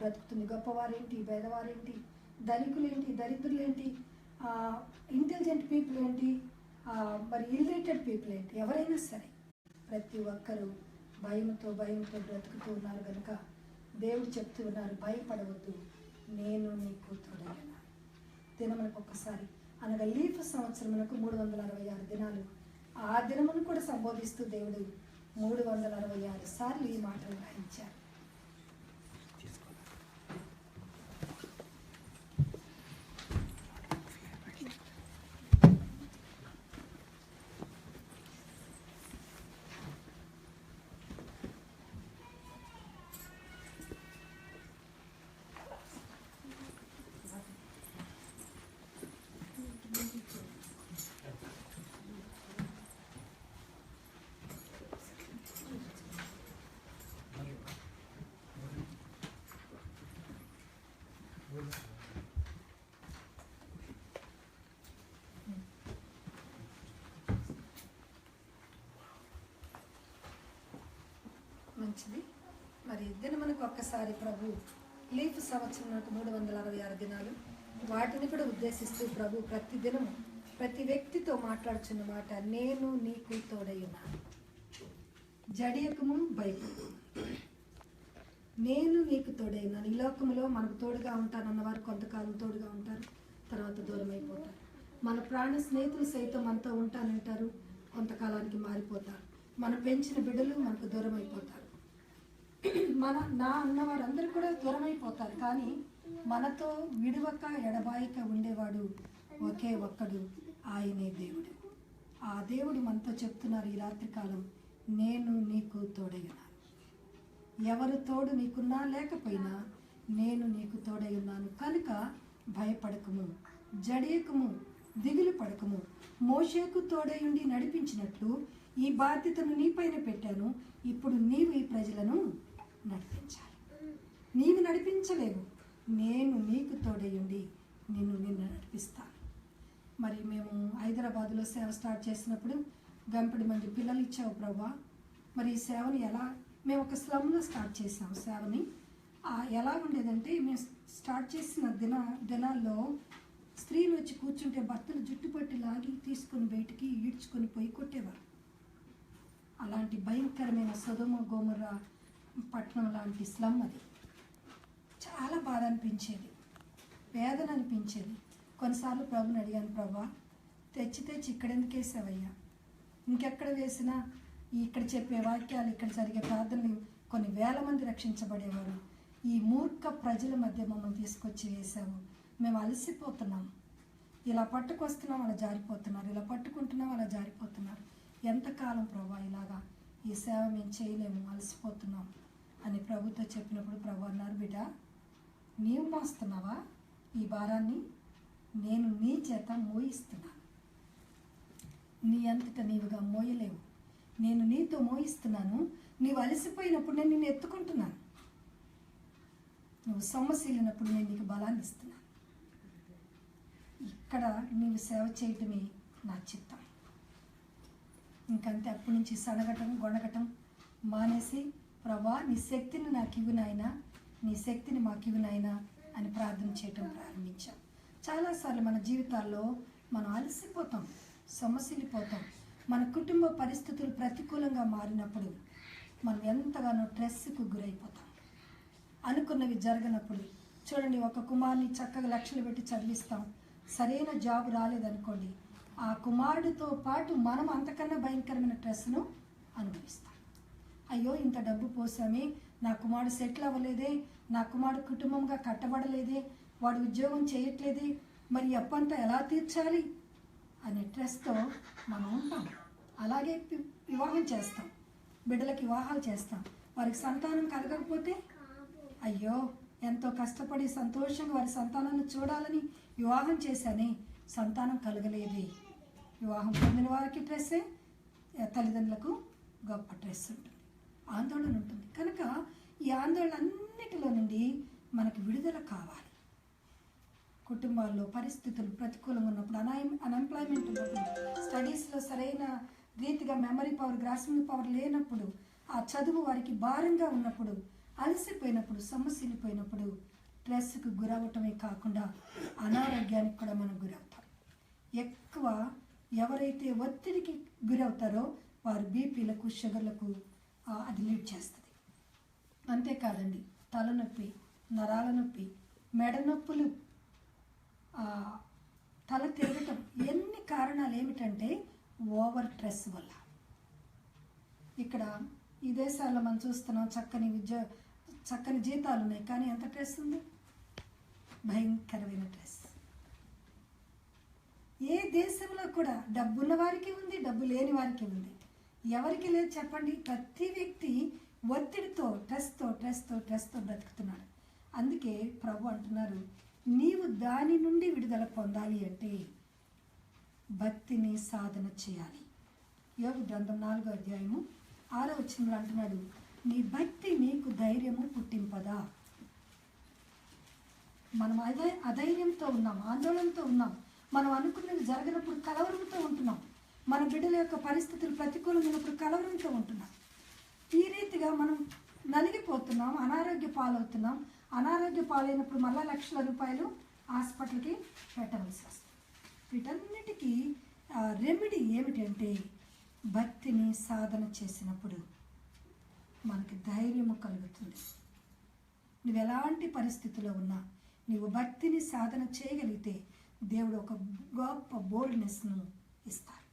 బ్రతుకుతుంది. గొప్పవారేంటి, పేదవారేంటి, ధనికులేంటి, దరిద్రులేంటి, intelligent people ఏంటి, మరి illiterate people ఏంటి, ఎవరైనా సరే ప్రతి ఒక్కరూ భయంతో బ్రతుకుతూ ఉన్నారు. కనుక దేవుడు చెప్తూ ఉన్నారు, భయపడవద్దు, నేను నీకు తోడయ్యాను. దినమునకు ఒక్కసారి అనగా లీఫ్ సంవత్సరమునకు 366 దినాలు. ఆ దినమును కూడా సంబోధిస్తూ దేవుడు 366 సార్లు ఈ మాటలు రాయించారు. మంచిది. మరి దినమునకు ఒక్కసారి ప్రభు లీఫ్ సంవత్సరంకు 366 దినాలు, వాటిని కూడా ఉద్దేశిస్తూ ప్రభు ప్రతి దినము ప్రతి వ్యక్తితో మాట్లాడుచున్న మాట, నేను నీకు తోడై ఉన్నాను, జడియకము భయపడు, నేను నీకు తోడై ఉన్నాను. ఈ లోకంలో మనకు తోడుగా ఉంటానన్నవారు కొంతకాలం తోడుగా ఉంటారు, తర్వాత దూరం అయిపోతారు. మన ప్రాణ స్నేహితులు సైతం మనతో ఉంటానంటారు, కొంతకాలానికి మారిపోతారు. మనం పెంచిన బిడ్డలు మనకు దూరం అయిపోతారు. నా అన్నవారందరూ కూడా దూరం అయిపోతారు. కానీ మనతో విడువక ఎడబాయిక ఉండేవాడు ఒకే ఒక్కడు, ఆయనే దేవుడు. ఆ దేవుడు మనతో చెప్తున్నారు ఈ రాత్రికాలం, నేను నీకు తోడై ఉన్నాను. ఎవరు తోడు నీకున్నా లేకపోయినా నేను నీకు తోడై ఉన్నాను. కనుక భయపడకము, జడియకము, దిగులు పడకము. మోషేకు తోడై ఉండి నడిపించినట్లు ఈ బాధ్యతను నీపైన పెట్టాను. ఇప్పుడు నీవు ఈ ప్రజలను నడిపించాలి. నీవు నడిపించలేవు, నేను నీకు తోడై ఉండి నిన్ను నడిపిస్తాను. మరి మేము హైదరాబాద్లో సేవ స్టార్ట్ చేసినప్పుడు గంపెడి మంది పిల్లలు ఇచ్చావు ప్రభా. మరి ఈ సేవని మేము ఒక స్లమ్లో స్టార్ట్ చేసాము సేవని. ఎలా ఉండేదంటే, మేము స్టార్ట్ చేసిన దినాల్లో స్త్రీలు వచ్చి కూర్చుంటే భర్తలు జుట్టు పట్టి లాగి తీసుకొని బయటికి ఈడ్చుకొని పోయి కొట్టేవారు. అలాంటి భయంకరమైన సొదొమ గొమొర్రా పట్టణం లాంటి స్లమ్ అది. చాలా బాధ అనిపించేది, వేదన అనిపించేది. కొన్నిసార్లు ప్రభుని అడిగాను, ప్రభా తెచ్చి ఇక్కడెందుకు వేసావయ్యా, ఇంకెక్కడ వేసినా ఇక్కడ చెప్పే వాక్యాలు, ఇక్కడ జరిగే ప్రార్థనలు కొన్ని వేల మంది రక్షించబడేవారు. ఈ మూర్ఖ ప్రజల మధ్య మమ్మల్ని తీసుకొచ్చి వేసావు. మేము అలసిపోతున్నాం, ఇలా పట్టుకొస్తున్నాం అలా జారిపోతున్నారు, ఇలా పట్టుకుంటున్నాం అలా జారిపోతున్నారు. ఎంతకాలం ప్రభా ఇలాగా ఈ సేవ మేము చేయలేము, అలసిపోతున్నాం అని ప్రభుతో చెప్పినప్పుడు ప్రభు అన్నారు, బిడ్డ నీవు మోస్తున్నావా ఈ భారాన్ని, నేను నీ చేత మోయిస్తున్నాను. నీ అంతటా నీవుగా మోయలేవు, నేను నీతో మోయిస్తున్నాను. నీవు అలసిపోయినప్పుడు నేను నిన్ను ఎత్తుకుంటున్నాను, నువ్వు సొమ్మసిల్లినప్పుడు నేను నీకు బలాన్ని ఇస్తున్నాను. ఇక్కడ నీవు సేవ చేయటమే నా చిత్తం. ఇంకంతే. అప్పటి నుంచి సనగటం గొనగటం మానేసి, ప్రభా నీ శక్తిని నాకు ఇవ్వు నాయనా, నీ శక్తిని మాకు ఇవ్వు నాయనా అని ప్రార్థన చేయటం ప్రారంభించాం. చాలాసార్లు మన జీవితాల్లో మనం అలసిపోతాం, సొమ్మసిల్లిపోతాం. మన కుటుంబ పరిస్థితులు ప్రతికూలంగా మారినప్పుడు మనం ఎంతగానో స్ట్రెస్కు గురైపోతాం. అనుకున్నవి జరగనప్పుడు చూడండి, ఒక కుమారుని చక్కగా లక్షలు పెట్టి చదివిస్తాం, సరైన జాబ్ రాలేదనుకోండి, ఆ కుమారుడితో పాటు మనం అంతకన్నా భయంకరమైన స్ట్రెస్ను అనుభవిస్తాం. అయ్యో ఇంత డబ్బు పోసామే, నా కుమారుడు సెటిల్ అవ్వలేదే, నా కుమారుడు కుటుంబంగా కట్టబడలేదే, వాడు ఉద్యోగం చేయట్లేదే, మరి అప్పంతా ఎలా తీర్చాలి అనే స్ట్రెస్తో మనం ఉంటాం. అలాగే వివాహం చేస్తాం, బిడ్డలకు వివాహాలు చేస్తాం. వారికి సంతానం కలగకపోతే అయ్యో ఎంతో కష్టపడి సంతోషంగా వారి సంతానాన్ని చూడాలని వివాహం చేశానే, సంతానం కలగలేదే. వివాహం పొందిన వారికి స్ట్రెస్సే, తల్లిదండ్రులకు గొప్ప స్ట్రెస్ ఉంటుంది, ఆందోళన ఉంటుంది. కనుక ఈ ఆందోళన అన్నిటిలో నుండి మనకు విడుదల కావాలి. కుటుంబాల్లో పరిస్థితులు ప్రతికూలంగా ఉన్నప్పుడు, అన్ఎంప్లాయ్మెంట్ ఉన్నప్పుడు, స్టడీస్లో సరైన రీతిగా మెమరీ పవర్, గ్రాస్పింగ్ పవర్ లేనప్పుడు, ఆ చదువు వారికి భారంగా ఉన్నప్పుడు అలసిపోయినప్పుడు, సొమ్మసిల్లిపోయినప్పుడు స్ట్రెస్కు గురవటమే కాకుండా అనారోగ్యానికి కూడా మనం గురవుతాం. ఎక్కువ ఎవరైతే ఒత్తిడికి గురవుతారో వారు బీపీలకు, షుగర్లకు అది లీడ్ చేస్తుంది. అంతేకాదండి, తలనొప్పి, నరాల నొప్పి, మెడ నొప్పులు, తల తిరగటం, ఎన్ని కారణాలు ఏమిటంటే ఓవర్ స్ట్రెస్ వల్ల. ఇక్కడ ఈ దేశాల్లో మనం చూస్తున్నాం, చక్కని జీతాలు ఉన్నాయి, కానీ ఎంత స్ట్రెస్ ఉంది, భయంకరమైన స్ట్రెస్. ఏ దేశంలో కూడా డబ్బున్న వారికి ఉంది, డబ్బు లేని వారికి ఉంది. ఎవరికి లేదు చెప్పండి? ప్రతి వ్యక్తి ఒత్తిడితో, స్ట్రెస్తో బ్రతుకుతున్నాడు. అందుకే ప్రభు అంటున్నారు, నీవు దాని నుండి విడుదల పొందాలి అంటే భక్తిని సాధన చేయాలి. యోబు గ్రంథం 4వ అధ్యాయము 6వ వచనంలో అంటున్నాడు, నీ భక్తి నీకు ధైర్యము పుట్టింపదా. మనం అధైర్యంతో ఉన్నాం, ఆందోళనతో ఉన్నాం, మనం అనుకున్నది జరగనప్పుడు కలవరంతో ఉంటున్నాం, మన బిడ్డల యొక్క పరిస్థితులు ప్రతికూలమైనప్పుడు కలవరంతో ఉంటున్నాం. ఈ రీతిగా మనం నలిగిపోతున్నాం, అనారోగ్య పాలవుతున్నాం. అనారోగ్య పాలైనప్పుడు మళ్ళా లక్షల రూపాయలు హాస్పిటల్కి పెట్టవలసి వస్తుంది. వీటన్నిటికీ రెమెడీ ఏమిటంటే భక్తిని సాధన చేసినప్పుడు మనకి ధైర్యము కలుగుతుంది. నువ్వు ఎలాంటి పరిస్థితిలో ఉన్నా నీవు భక్తిని సాధన చేయగలిగితే దేవుడు ఒక గొప్ప బోల్డ్నెస్ను ఇస్తారు.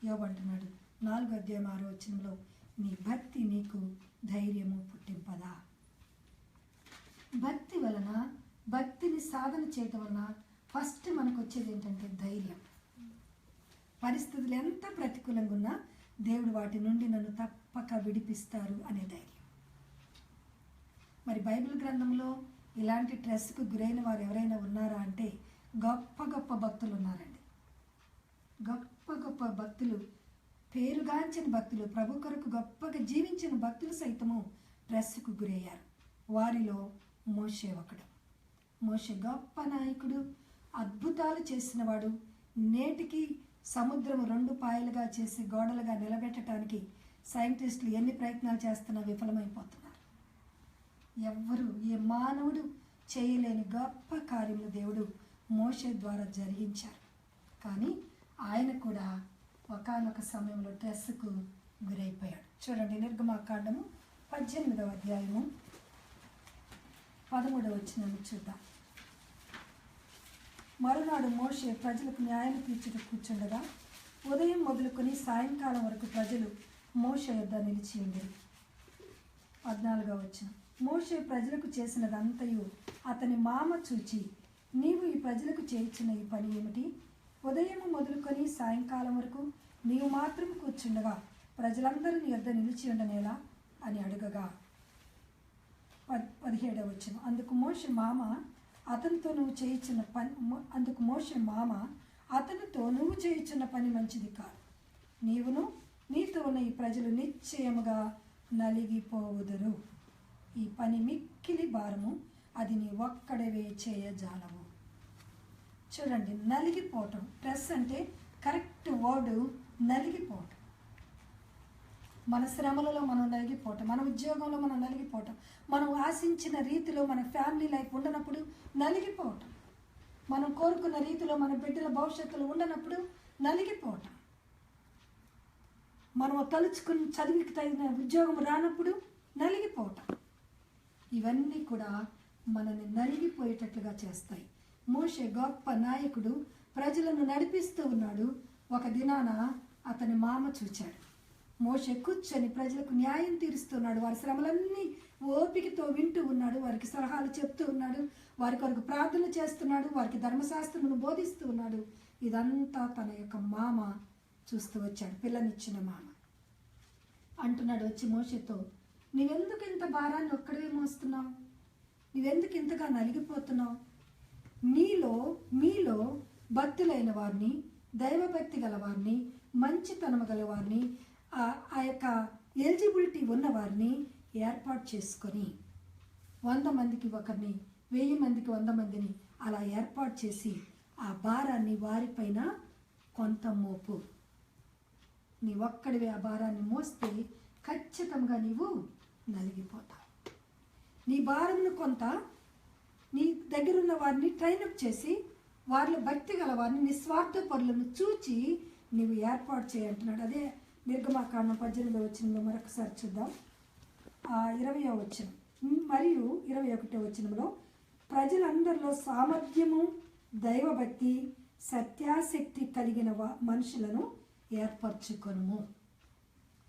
యోబు అంటున్నాడు 4వ అధ్యాయం 6వ వచనంలో, నీ భక్తి నీకు ధైర్యము పుట్టింపదా. భక్తి వలన, భక్తిని సాధన చేయటం వలన ఫస్ట్ మనకు వచ్చేది ఏంటంటే ధైర్యం. పరిస్థితులు ఎంత ప్రతికూలంగా ఉన్నా దేవుడు వాటి నుండి నన్ను తప్పక విడిపిస్తారు అనే ధైర్యం. మరి బైబిల్ గ్రంథంలో ఇలాంటి స్ట్రెస్కు గురైన వారు ఎవరైనా ఉన్నారా అంటే గొప్ప గొప్ప భక్తులు ఉన్నారండి. గొప్ప గొప్ప భక్తులు, పేరుగాంచిన భక్తులు, ప్రభు కొరకు గొప్పగా జీవించిన భక్తులు సైతము స్ట్రెస్కు గురయ్యారు. వారిలో మోషే ఒకడు. మోషే గొప్ప నాయకుడు, అద్భుతాలు చేసినవాడు. నేటికి సముద్రం 2 పాయలుగా చేసి గోడలుగా నిలబెట్టడానికి సైంటిస్టులు ఎన్ని ప్రయత్నాలు చేస్తున్నా విఫలమైపోతున్నారు. ఎవ్వరు, ఏ మానవుడు చేయలేని గొప్ప కార్యములు దేవుడు మోషే ద్వారా జరిగించారు. కానీ ఆయన కూడా ఒకానొక సమయంలో స్ట్రెస్కు గురైపోయాడు. చూడండి, నిర్గమాకాండము 18వ అధ్యాయము 13వ వచనాన్ని చూద్దాం. మరునాడు మోషే ప్రజలకు న్యాయం తీర్చుటకు కూర్చుండగా ఉదయం మొదలుకొని సాయంకాలం వరకు ప్రజలు మోషే యొద్ద నిలిచి ఉండేది. 14వ వచనం, మోషే ప్రజలకు చేసినదంతయు అతని మామ చూచి, నీవు ఈ ప్రజలకు చేయించిన ఈ పని ఏమిటి? ఉదయం మొదలుకొని సాయంకాలం వరకు నీవు మాత్రం కూర్చుండగా ప్రజలందరూ నీ యొద్ద నిలిచి ఉండనేలా అని అడగగా. 17వ వచనం, అందుకు మోషే మామ అతనితో నువ్వు చేయించిన పని మంచిది కాదు. నీవును నీతో ఉన్న ఈ ప్రజలు నిశ్చయముగా నలిగిపోవుదురు. ఈ పని మిక్కిలి భారము, అది నీ ఒక్కడవే చేయజాలవు. చూడండి, నలిగిపోవటం. స్ట్రెస్ అంటే కరెక్ట్ వర్డ్ నలిగిపోవటం. మన శ్రమలలో మనం నలిగిపోవటం, మన ఉద్యోగంలో మనం నలిగిపోవటం, మనం ఆశించిన రీతిలో మన ఫ్యామిలీ లైఫ్ ఉండనప్పుడు నలిగిపోవటం, మనం కోరుకున్న రీతిలో మన బిడ్డల భవిష్యత్తులో ఉండనప్పుడు నలిగిపోవటం, మనం తలుచుకుని చదివికి తగిన ఉద్యోగం రానప్పుడు నలిగిపోవటం, ఇవన్నీ కూడా మనల్ని నలిగిపోయేటట్లుగా చేస్తాయి. మోషే గొప్ప నాయకుడు, ప్రజలను నడిపిస్తూ ఉన్నాడు. ఒక దినాన అతని మామ చూచాడు. మోషే కూర్చొని ప్రజలకు న్యాయం తీరుస్తున్నాడు. వారి శ్రమలన్నీ ఓపికతో వింటూ ఉన్నాడు. వారికి సలహాలు చెప్తూ ఉన్నాడు. వారి కొరకు ప్రార్థన చేస్తున్నాడు. వారికి ధర్మశాస్త్రమును బోధిస్తూ ఉన్నాడు. ఇదంతా తన యొక్క మామ చూస్తూ వచ్చాడు. పిల్లనిచ్చిన మామ అంటున్నాడు వచ్చి మోషేతో, నీవెందుకు ఇంత భారాన్ని ఒక్కడే మోస్తున్నావు? నీవెందుకు ఇంతగా నలిగిపోతున్నావు? మీలో భక్తులైన వారిని, దైవభక్తి గల వారిని, మంచితనము గల వారిని, ఆ యొక్క ఎలిజిబిలిటీ ఉన్నవారిని ఏర్పాటు చేసుకొని 100 మందికి ఒకరిని, 1000 మందికి 100 మందిని అలా ఏర్పాటు చేసి ఆ భారాన్ని వారిపైన కొంత మోపు. నీ ఒక్కడివే ఆ భారాన్ని మోస్తే ఖచ్చితంగా నీవు నలిగిపోతావు. నీ భారమును కొంత నీ దగ్గర ఉన్న వారిని ట్రైనప్ చేసి వారిలో భక్తి గల వారిని నిస్వార్థ పరులను చూచి నీవు ఏర్పాటు చేయంటున్నాడు. అదే నిర్గమాకాండం 18వ వచనంలో మరొకసారి చూద్దాం. 20వ వచనం మరియు 21వ వచనంలో ప్రజలందరిలో సామర్థ్యము, దైవభక్తి, సత్యాసక్తి కలిగిన మనుషులను ఏర్పరచుకొనుము.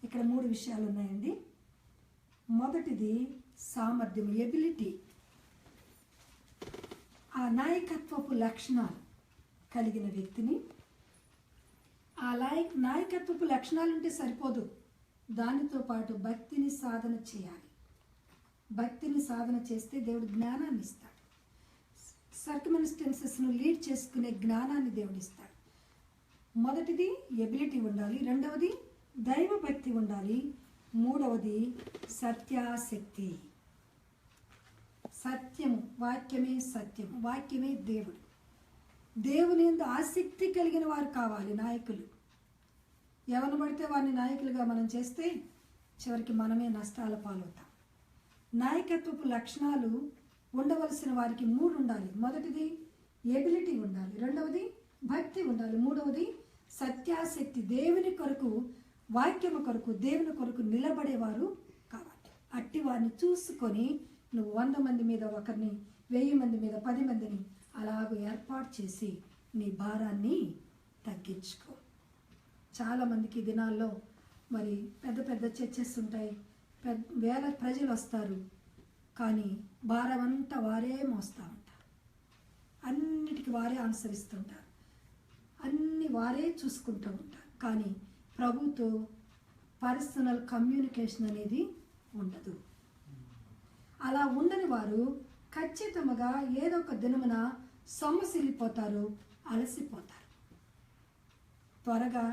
ఇక్కడ 3 విషయాలు ఉన్నాయండి. మొదటిది సామర్థ్యం, ఎబిలిటీ. ఆ నాయకత్వపు లక్షణాలు కలిగిన వ్యక్తిని, ఆ నాయకత్వపు లక్షణాలు ఉంటే సరిపోదు, దానితో పాటు భక్తిని సాధన చేయాలి. భక్తిని సాధన చేస్తే దేవుడు జ్ఞానాన్ని ఇస్తాడు. సర్కమ్స్టెన్సెస్ను లీడ్ చేసుకునే జ్ఞానాన్ని దేవుడు ఇస్తాడు. మొదటిది ఎబిలిటీ ఉండాలి, రెండవది దైవభక్తి ఉండాలి, మూడవది సత్యాసక్తి. సత్యము, వాక్యమే సత్యము, వాక్యమే దేవుడు. దేవుని యందు ఆసక్తి కలిగిన వారు కావాలి నాయకులు. ఎవరిని పడితే వారిని నాయకులుగా మనం చేస్తే చివరికి మనమే నష్టాల పాలవుతాం. నాయకత్వపు లక్షణాలు ఉండవలసిన వారికి 3 ఉండాలి. మొదటిది ఎబిలిటీ ఉండాలి, రెండవది భక్తి ఉండాలి, మూడవది సత్యాసక్తి. దేవుని కొరకు, వాక్యము కొరకు, దేవుని కొరకు నిలబడేవారు కావాలి. అట్టి వారిని చూసుకొని నువ్వు 100 మంది మీద ఒకరిని, 1000 మంది మీద 10 మందిని అలాగూ ఏర్పాటు చేసి నీ భారాన్ని తగ్గించుకో. చాలామందికి దినాల్లో మరి పెద్ద పెద్ద చర్చెస్ ఉంటాయి, వేల ప్రజలు వస్తారు, కానీ భారం అంతా వారే మోస్తూ ఉంటారు. అన్నిటికీ వారే అనుసరిస్తుంటారు, అన్ని వారే చూసుకుంటూ ఉంటారు. కానీ ప్రభుతో పర్సనల్ కమ్యూనికేషన్ అనేది ఉండదు. అలా ఉండని వారు ఖచ్చితంగా ఏదో ఒక దినమున సొమ్మసిల్లిపోతారు, అలసిపోతారు, త్వరగా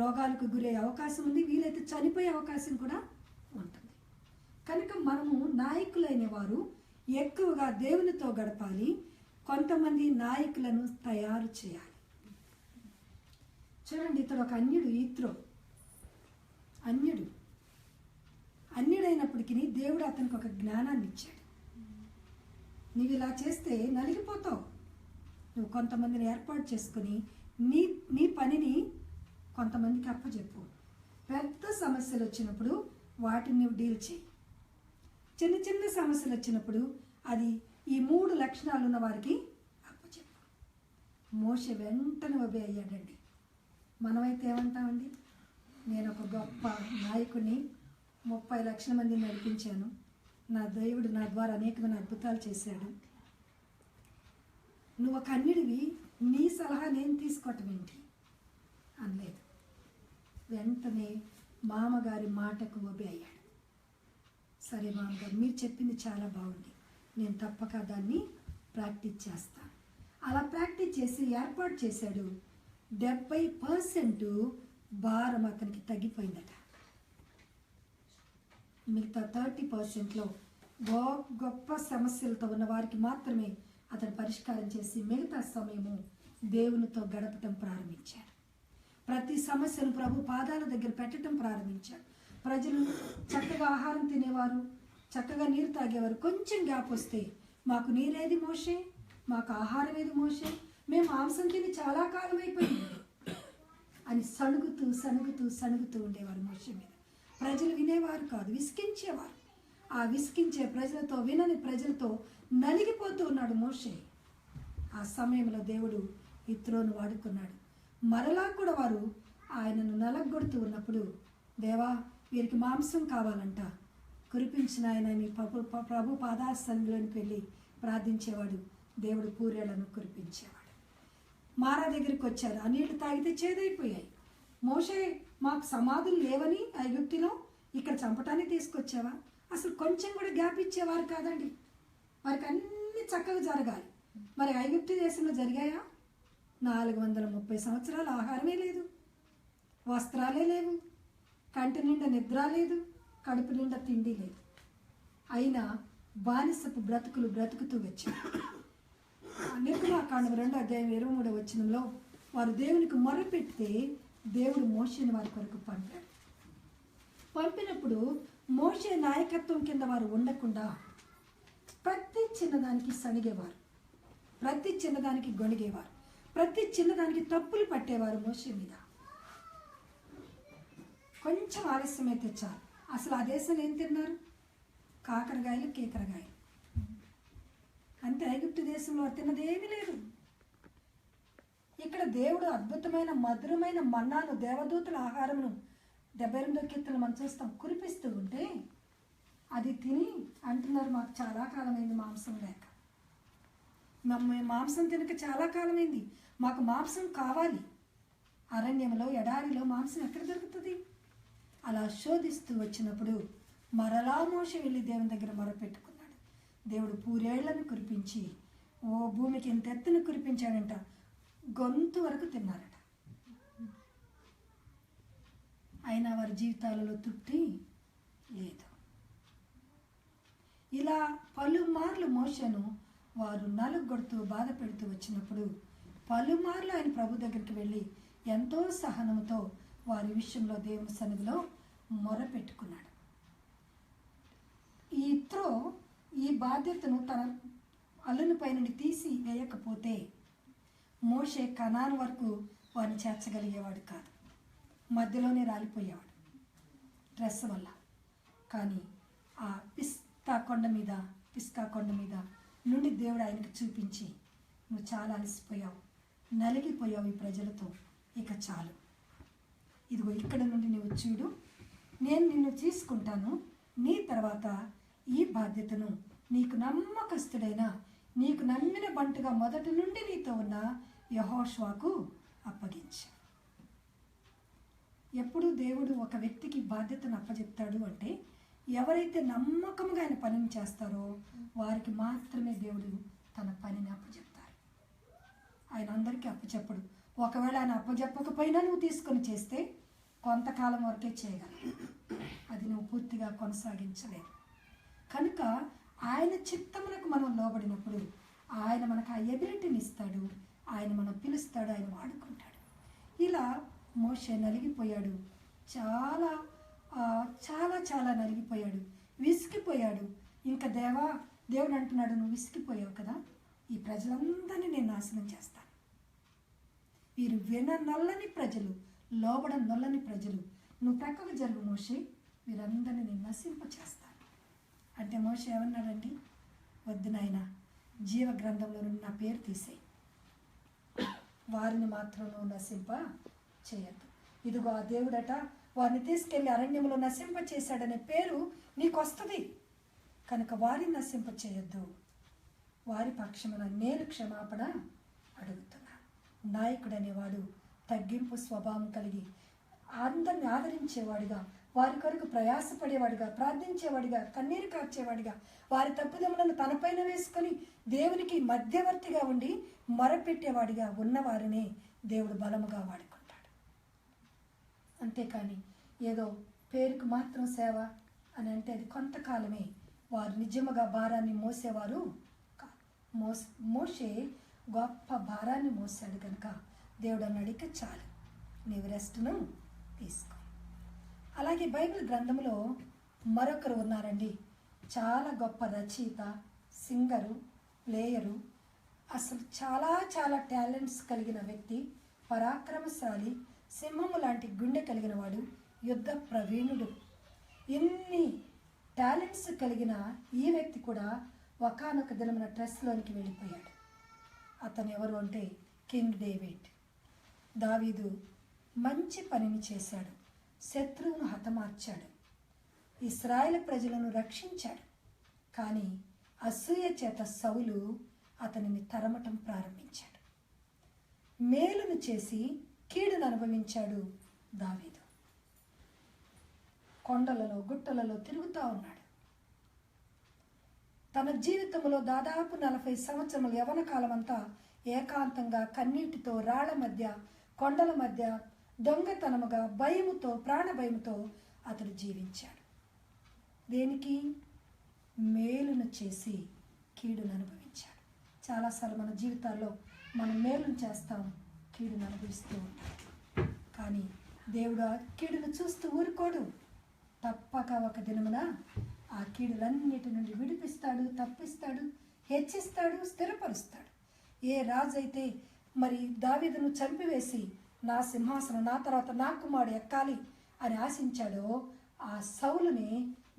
రోగాలకు గురే అవకాశం ఉంది, వీలైతే చనిపోయే అవకాశం కూడా ఉంటుంది. కనుక మనము నాయకులైన వారు ఎక్కువగా దేవునితో గడపాలి. కొంతమంది నాయకులను తయారు చేయాలి. చూడండి, ఇతడు ఒక అన్యుడు, ఈత్రో అన్యుడైనప్పటికీ దేవుడు అతనికి ఒక జ్ఞానాన్ని ఇచ్చాడు. నువ్వు ఇలా చేస్తే నలిగిపోతావు. నువ్వు కొంతమందిని ఏర్పాటు చేసుకుని నీ పనిని కొంతమందికి అప్పచెప్పు. పెద్ద సమస్యలు వచ్చినప్పుడు వాటిని నువ్వు డీల్ చేయి. చిన్న చిన్న సమస్యలు వచ్చినప్పుడు అది ఈ 3 లక్షణాలు ఉన్న వారికి అప్పచెప్పు. మోషే వెంటనే ఒబే అయ్యాడండి. మనమైతే ఏమంటామండి, నేను ఒక గొప్ప నాయకుడిని, 30 లక్షల మందిని నడిపించాను, నా దేవుడు నా ద్వారా అనేకమైన అద్భుతాలు చేశాడు, నువ్వు ఒక అన్యుడివి, నీ సలహా నేను తీసుకోవటం ఏంటి అనలేదు. వెంటనే మామగారి మాటకు ఒబే అయ్యాడు. సరే మామగారు, మీరు చెప్పింది చాలా బాగుంది, నేను తప్పక దాన్ని ప్రాక్టీస్ చేస్తాను. అలా ప్రాక్టీస్ చేసి ఏర్పాటు చేశాడు. 70% భారం అతనికి తగ్గిపోయిందట. మిగతా 30%లో గొప్ప సమస్యలతో ఉన్న వారికి మాత్రమే అతను పరిష్కారం చేసి మిగతా సమయము దేవునితో గడపటం ప్రారంభించాడు. ప్రతి సమస్యను ప్రభు పాదాల దగ్గర పెట్టడం ప్రారంభించాడు. ప్రజలు చక్కగా ఆహారం తినేవారు, చక్కగా నీరు తాగేవారు. కొంచెం గ్యాప్ వస్తే మాకు నీరేది మోషే, మాకు ఆహారం ఏది మోషే, మేము మాంసం తిని చాలా కాలం అయిపోయింది అని సణుగుతూ ఉండేవారు మోషే మీద. ప్రజలు వినేవారు కాదు, విసిగించేవారు. ఆ విసిగించే ప్రజలతో, వినని ప్రజలతో నలిగిపోతూ ఉన్నాడు మోషే. ఆ సమయంలో దేవుడు యిత్రోను వాడుకున్నాడు. మరలా కూడా వారు ఆయనను నలగొడుతూ ఉన్నప్పుడు, దేవా వీరికి మాంసం కావాలంట, కురిపించిన ఆయనని ప్రభు పాదాసనంలోనికి వెళ్ళి ప్రార్థించేవాడు. దేవుడు పూరేళ్లను కురిపించేవాడు. మారా దగ్గరికి వచ్చారు, ఆ నీళ్లు తాగితే చేదైపోయాయి. మోషే, మాకు సమాధులు లేవని ఐగుప్తులో ఇక్కడ చంపటానికి తీసుకొచ్చావా? అసలు కొంచెం కూడా గ్యాప్ ఇచ్చేవారు కాదండి. వారికి అన్ని చక్కగా జరగాలి. మరి ఐగుప్తు దేశంలో జరిగాయా? 430 సంవత్సరాలు ఆహారమే లేదు, వస్త్రాలే లేవు, కంటి నిండా నిద్ర లేదు, కడుపు నిండా తిండి లేదు. అయినా బానిసపు బ్రతుకుతూ వచ్చారు. నిర్గమాకాండం 2వ అధ్యాయం 23వ వచనంలో వారు దేవునికి మొరపెడితే దేవుడు మోషేని వారి కొరకు పంపినప్పుడు మోషే నాయకత్వం కింద వారు ఉండకుండా ప్రతి చిన్నదానికి సణిగేవారు, ప్రతి చిన్నదానికి గొణిగేవారు, ప్రతి చిన్నదానికి తప్పులు పట్టేవారు మోషే మీద. కొంచెం ఆలస్యమైతే చాలు, అసలు ఆ దేశంలో ఏం తిన్నారు? కాకరకాయలు, కేకరకాయలు. అంతే. ఐగుప్తు దేశంలో తిన్నదేమీ లేదు. ఇక్కడ దేవుడు అద్భుతమైన మధురమైన మన్నాను, దేవదూతుల ఆహారమును 78వ కీర్తనలు మనం చూస్తాం కురిపిస్తూ ఉంటే అది తిని అంటున్నారు, మాకు చాలా కాలమైంది మాంసం లేక, మేము మాంసం తినక చాలా కాలమైంది, మాకు మాంసం కావాలి. అరణ్యంలో ఎడారిలో మాంసం ఎక్కడ దొరుకుతుంది? అలా శోధిస్తూ వచ్చినప్పుడు మరలా మోషే వెళ్ళి దేవుని దగ్గర మొరపెట్టుకున్నాడు. దేవుడు పూరేళ్లను కురిపించి, ఓ భూమికి ఇంత ఎత్తున కురిపించాడంట, గొంతు వరకు తిన్నారట. అయినా వారి జీవితాలలో తృప్తి లేదు. ఇలా పలుమార్లు మోషేను వారు నలుగొడుతూ బాధ పెడుతూ వచ్చినప్పుడు పలుమార్లు ఆయన ప్రభు దగ్గరికి వెళ్ళి ఎంతో సహనంతో వారి విషయంలో దేవుని సన్నిధిలో మొరపెట్టుకున్నాడు. ఈ త్రో ఈ బాధ్యతను తన అల్లునిపై నుండి తీసి వేయకపోతే మోషే కనాను వరకు వారిని చేర్చగలిగేవాడు కాదు, మధ్యలోనే రాలిపోయేవాడు డ్రెస్ వల్ల. కానీ ఆ పిస్కా కొండ మీద నుండి దేవుడు ఆయనకు చూపించి, నువ్వు చాలా అలసిపోయావు, నలిగిపోయావు ఈ ప్రజలతో, ఇక చాలు, ఇదిగో ఇక్కడ నుండి నువ్వు చూడు, నేను నిన్ను తీసుకుంటాను, నీ తర్వాత ఈ బాధ్యతను నీకు నమ్మకస్తుడైన, నీకు నమ్మిన బంటుగా మొదటి నుండి నీతో ఉన్న యెహోషువకు అప్పగించు. ఎప్పుడు దేవుడు ఒక వ్యక్తికి బాధ్యతను అప్పచెప్తాడు అంటే, ఎవరైతే నమ్మకంగా ఆయన పనిని చేస్తారో వారికి మాత్రమే దేవుడు తన పనిని అప్పచెప్తారు. ఆయన అందరికీ అప్పచెప్పడు. ఒకవేళ ఆయన అప్పచెప్పకపోయినా నువ్వు తీసుకొని చేస్తే కొంతకాలం వరకే చేయగలవు, అది నువ్వు పూర్తిగా కొనసాగించలేవు. కనుక ఆయన చిత్తమునకు మనం లోబడినప్పుడు ఆయన మనకు ఆ ఎబిలిటీని ఇస్తాడు, ఆయన మనం పిలుస్తాడు, ఆయన వాడుకుంటాడు. ఇలా మోషే నలిగిపోయాడు, చాలా చాలా చాలా నలిగిపోయాడు, విసిగిపోయాడు. ఇంకా దేవుడు అంటున్నాడు, నువ్వు విసిగిపోయావు కదా, ఈ ప్రజలందరినీ నేను నాశనం చేస్తాను, వీరు విననొల్లని ప్రజలు, లోబడ నొల్లని ప్రజలు, నువ్వు ప్రక్కకు జరుగు మోషే, వీరందరినీ నేను నశింపచేస్తాను అంటే మోషే ఏమన్నాడండి? వద్దు నాయనా, జీవ గ్రంథంలో నుండి నా పేరు తీసేయి, వారిని మాత్రం నువ్వు నశింప చేయద్దు. ఇదిగో ఆ దేవుడట వారిని తీసుకెళ్లి అరణ్యంలో నశింప చేశాడనే పేరు నీకు వస్తుంది, కనుక వారిని నశింప చేయొద్దు, వారి పక్షమున నేను క్షమాపణ అడుగుతున్నాను. నాయకుడు అనేవాడు తగ్గింపు స్వభావం కలిగి అందరిని ఆదరించేవాడిగా, వారి కొరకు ప్రయాసపడేవాడిగా, ప్రార్థించేవాడిగా, కన్నీరు కార్చేవాడిగా, వారి తప్పుదములను తనపైన వేసుకొని దేవునికి మధ్యవర్తిగా ఉండి మొరపెట్టేవాడిగా ఉన్నవారినే దేవుడు బలముగా వాడుకుంటాడు. అంతేకాని ఏదో పేరుకు మాత్రం సేవ అని అంటే అది కొంతకాలమే. వారు నిజముగా భారాన్ని మోసేవారు కాదు. మోషే గొప్ప భారాన్ని మోసాడు కనుక దేవుడు అన్నాడు, ఇక చాలు, నీవు రెస్ట్ను తీసుకో. అలాగే బైబిల్ గ్రంథంలో మరొకరు ఉన్నారండి, చాలా గొప్ప రచయిత, సింగరు, ప్లేయరు, అసలు చాలా చాలా టాలెంట్స్ కలిగిన వ్యక్తి, పరాక్రమశాలి, సింహము లాంటి గుండె కలిగిన వాడు, యుద్ధ ప్రవీణుడు. ఎన్ని టాలెంట్స్ కలిగిన ఈ వ్యక్తి కూడా ఒకానొక దినమున ట్రెస్లోనికి వెళ్ళిపోయాడు. అతను ఎవరు అంటే కింగ్ డేవిడ్. దావీదు మంచి పనిని చేశాడు, శత్రువును హతమార్చాడు, ఇశ్రాయేలు ప్రజలను రక్షించాడు. కానీ అసూయ చేత సౌలు అతనిని తరమటం ప్రారంభించాడు. మేలును చేసి కీడును అనుభవించాడు దావీదు. కొండలలో గుట్టలలో తిరుగుతూ ఉన్నాడు. తన జీవితంలో దాదాపు 40 సంవత్సరముల యవన కాలం అంతా ఏకాంతంగా కన్నీటితో, రాళ్ల మధ్య, కొండల మధ్య, దొంగతనముగా, భయముతో, ప్రాణభయముతో అతడు జీవించాడు. దేనికి? మేలును చేసి కీడును అనుభవించాడు. చాలాసార్లు మన జీవితాల్లో మనం మేలును చేస్తాం, కీడును అనుభవిస్తూ ఉంటాం. కానీ దేవుడు ఆ కీడును చూస్తూ ఊరుకోడు. తప్పక ఒక దినమున ఆ కీడులన్నిటి నుండి విడిపిస్తాడు, తప్పిస్తాడు, హెచ్చిస్తాడు, స్థిరపరుస్తాడు. ఏ రాజు అయితే మరి దావీదును చంపివేసి నా సింహాసనం నా తర్వాత నా కుమారుడు ఎక్కాలి అని ఆశించాడో ఆ సౌలుని